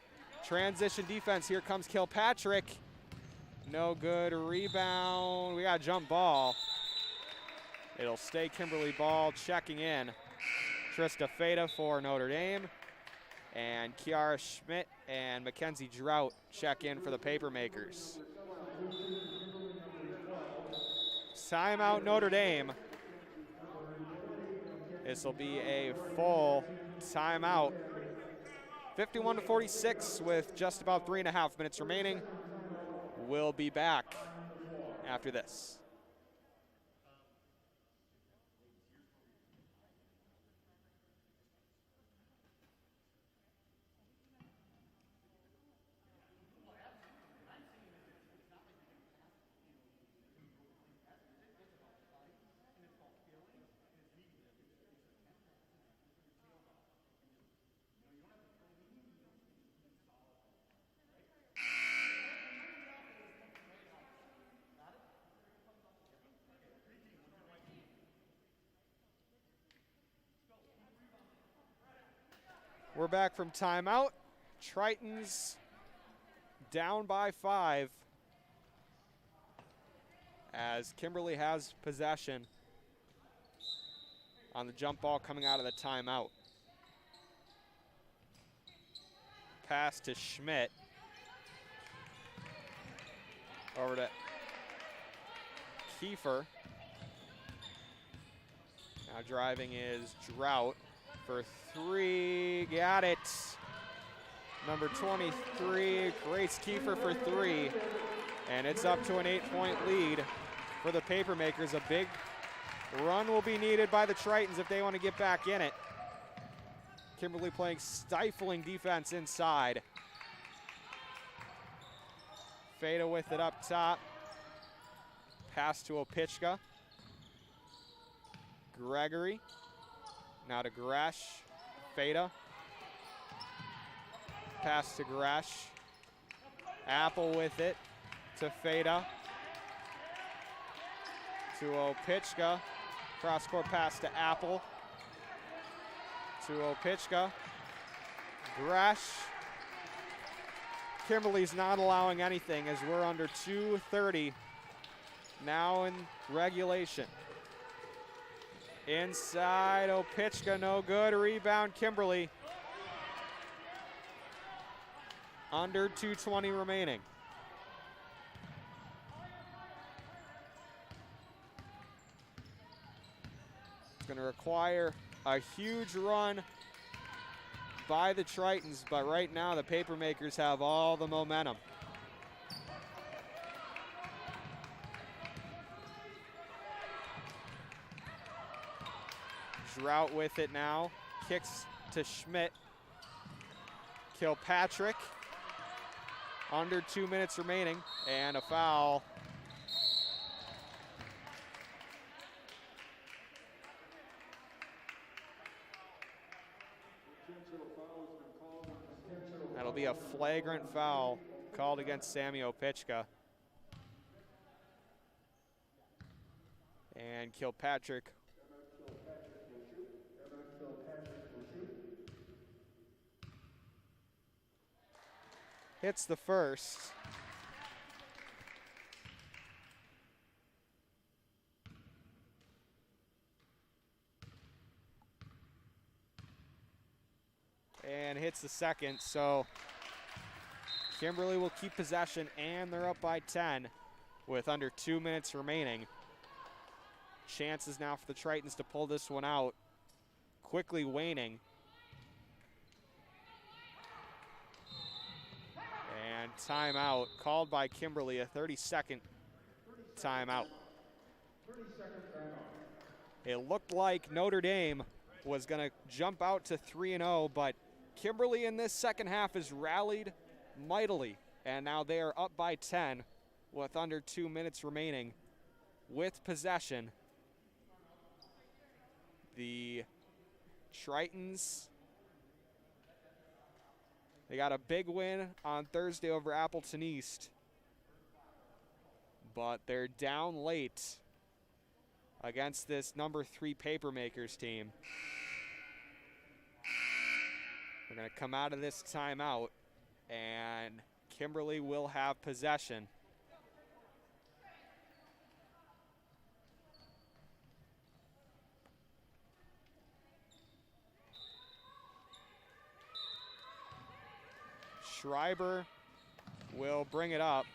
Transition defense. Here comes Kilpatrick. No good. Rebound. We got a jump ball. It'll stay Kimberly ball. Checking in. Trista Feta for Notre Dame. And Kiara Schmidt and Mackenzie Drought check in for the Papermakers. Timeout Notre Dame. This will be a full timeout. 51-46 with just about 3.5 minutes remaining. We'll be back after this. We're back from timeout. Tritons down by 5 as Kimberly has possession on the jump ball coming out of the timeout. Pass to Schmidt. Over to Kiefer. Now driving is Drought. For 3, got it. Number 23, Grace Kiefer for 3. And it's up to an 8-point lead for the Papermakers. A big run will be needed by the Tritons if they want to get back in it. Kimberly playing stifling defense inside. Feta with it up top. Pass to Opichka. Gregory. Now to Gresh. Feta. Pass to Gresh. Apple with it to Feta. To Opichka. Cross-court pass to Apple. To Opichka. Gresh. Kimberly's not allowing anything as we're under 2:30 now in regulation. Inside, Opichka, no good. Rebound, Kimberly. Under 2:20 remaining. It's going to require a huge run by the Tritons, but right now the Papermakers have all the momentum. Drought with it now. Kicks to Schmidt. Kilpatrick. Under 2 minutes remaining. And a foul. That'll be a flagrant foul called against Sammy Opichka. And Kilpatrick hits the first. And hits the second, so Kimberly will keep possession and they're up by 10 with under 2 minutes remaining. Chances now for the Tritons to pull this one out. Quickly waning. And timeout called by Kimberly, a 30-second timeout. It looked like Notre Dame was going to jump out to 3-0, but Kimberly in this second half has rallied mightily, and now they are up by 10 with under 2 minutes remaining with possession. The Tritons, they got a big win on Thursday over Appleton East, but they're down late against this number 3 Papermakers team. We're going to come out of this timeout, and Kimberly will have possession. Schreiber will bring it up.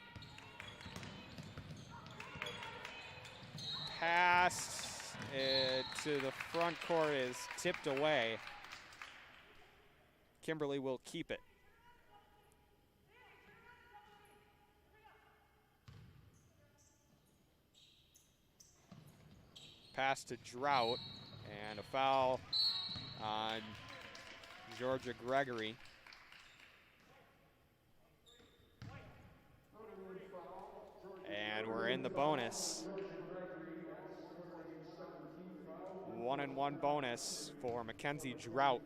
Pass to the front court is tipped away. Kimberly will keep it. Pass to Drought, and a foul on Georgia Gregory. And we're in the bonus. 1-and-1 bonus for Mackenzie Drought.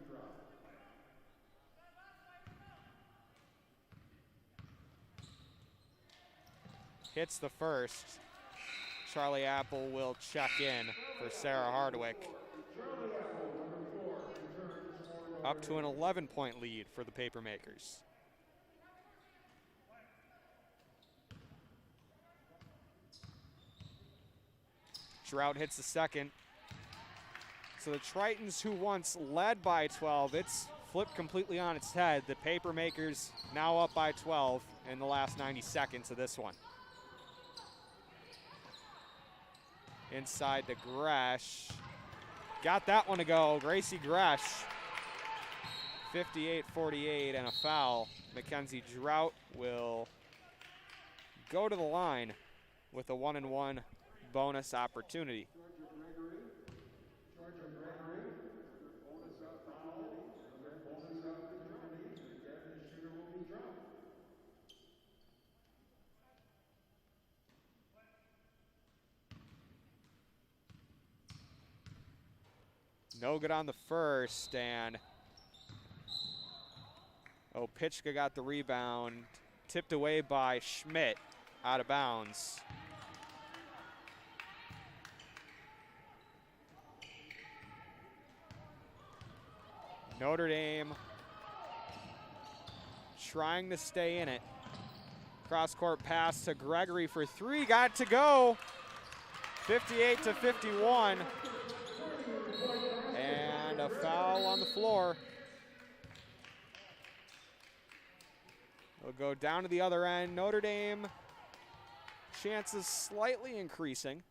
Hits the first. Charlie Apple will check in for Sarah Hardwick. Up to an 11-point lead for the Papermakers. Drought hits the second. So the Tritons, who once led by 12, it's flipped completely on its head. The Papermakers now up by 12 in the last 90 seconds of this one. Inside to Gresh. Got that one to go. Gracie Gresh. 58-48 and a foul. Mackenzie Drought will go to the line with a 1-and-1 bonus opportunity. No good on the first, and Pitchka got the rebound, tipped away by Schmidt, out of bounds. Notre Dame trying to stay in it. Cross-court pass to Gregory for 3, got it to go. 58-51. And a foul on the floor. We'll go down to the other end. Notre Dame chances slightly increasing.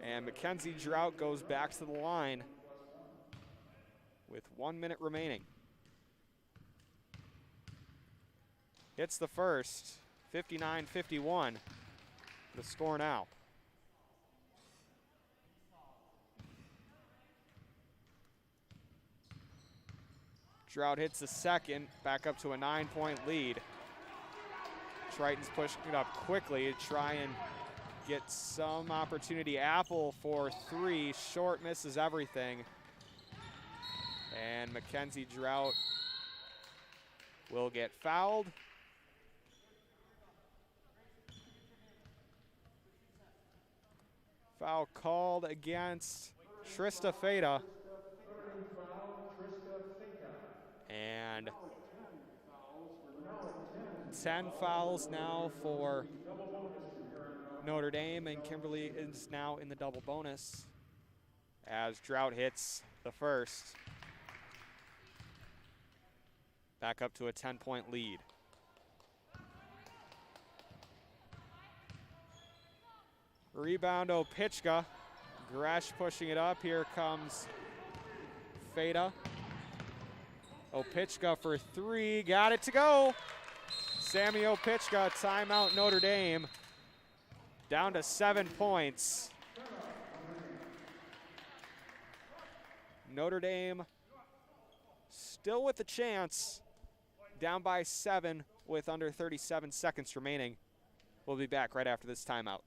And Mackenzie Drought goes back to the line with 1 minute remaining. Hits the first, 59-51, the score now. Drought hits the second, back up to a 9-point lead. Tritons pushing it up quickly to try and get some opportunity. Apple for 3, short, misses everything. And Mackenzie Drought will get fouled. Foul called against Trista Feta. And 10 fouls now for Notre Dame, and Kimberly is now in the double bonus as Drought hits the first. Back up to a 10-point lead. Rebound, Pitchka. Gresh pushing it up. Here comes Feta. Pitchka for 3. Got it to go. Sammy Opichka, timeout Notre Dame. Down to 7 points. Notre Dame still with a chance. Down by 7 with under 37 seconds remaining. We'll be back right after this timeout.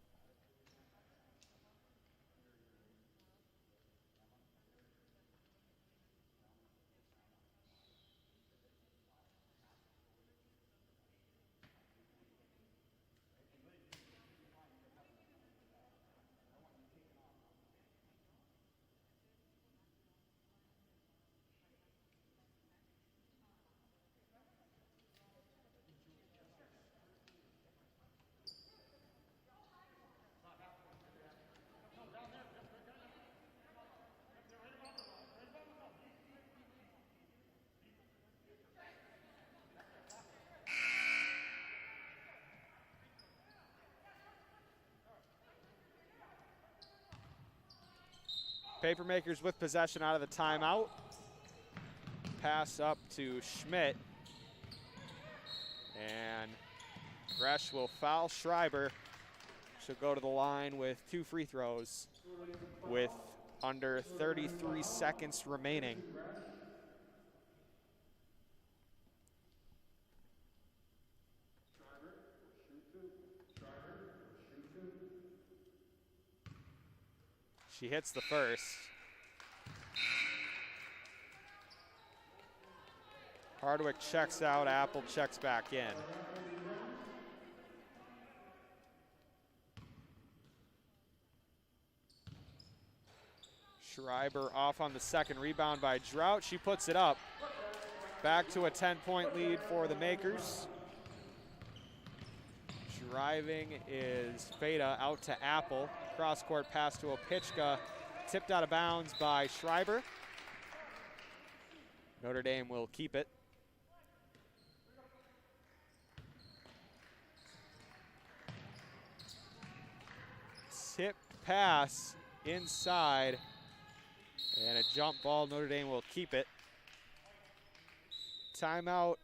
Papermakers with possession out of the timeout. Pass up to Schmidt. And Gresh will foul Schreiber. She'll go to the line with 2 free throws with under 33 seconds remaining. She hits the first. Hardwick checks out, Apple checks back in. Schreiber off on the second rebound by Drought. She puts it up. Back to a 10-point lead for the Makers. Driving is Feta out to Apple. Cross-court pass to Opichka. Tipped out of bounds by Schreiber. Notre Dame will keep it. Tip pass inside. And a jump ball. Notre Dame will keep it. Timeout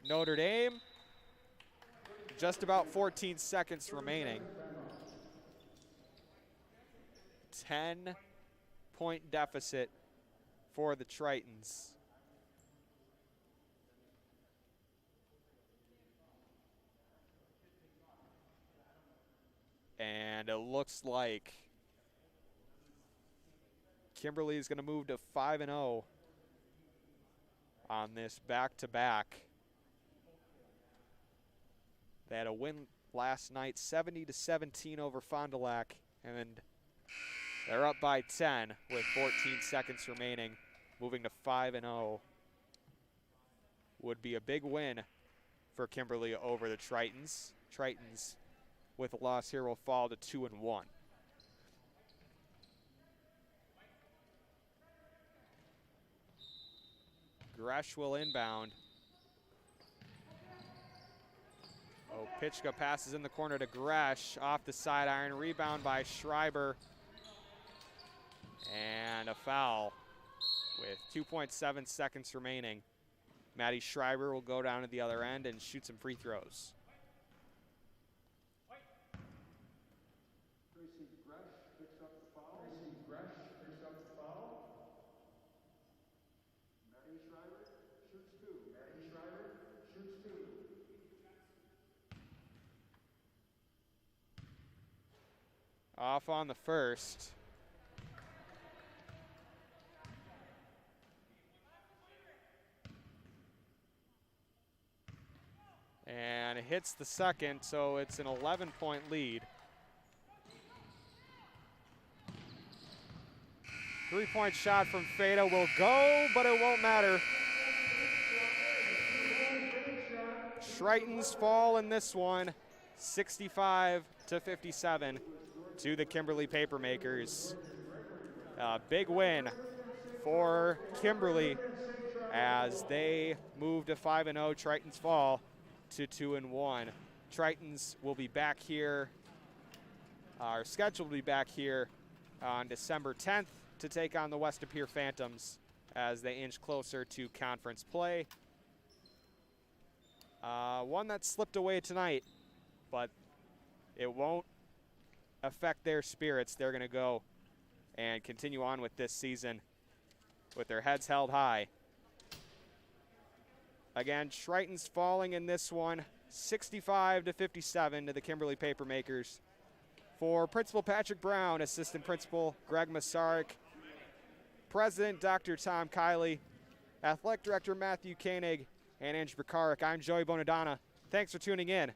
Notre Dame. Just about 14 seconds remaining. 10-point deficit for the Tritons. And it looks like Kimberly is going to move to 5-0 on this back-to-back. They had a win last night, 70-17 over Fond du Lac, and they're up by 10 with 14 seconds remaining. Moving to 5-0 would be a big win for Kimberly over the Tritons. Tritons, with a loss here, will fall to 2-1. Gresh will inbound. Opichka passes in the corner to Gresh. Off the sideline, rebound by Schreiber. And a foul with 2.7 seconds remaining. Maddie Schreiber will go down to the other end and shoot some free throws. Tracy Gresh picks up the foul. Maddie Schreiber shoots 2. Off on the first. And it hits the second, so it's an 11-point lead. 3-point shot from Feta will go, but it won't matter. Tritons fall in this one, 65-57 to the Kimberly Papermakers. Big win for Kimberly as they move to 5-0. Tritons fall to 2-1. Tritons will be back here, are scheduled to be back here on December 10th to take on the West De Pere Phantoms as they inch closer to conference play. One that slipped away tonight, but it won't affect their spirits. They're going to go and continue on with this season with their heads held high. Again, Triton's falling in this one, 65-57 to the Kimberly Papermakers. For Principal Patrick Brown, Assistant Principal Greg Masaryk, President Dr. Tom Kiley, Athletic Director Matthew Koenig, and Ange Bakarik, I'm Joey Bonadonna. Thanks for tuning in.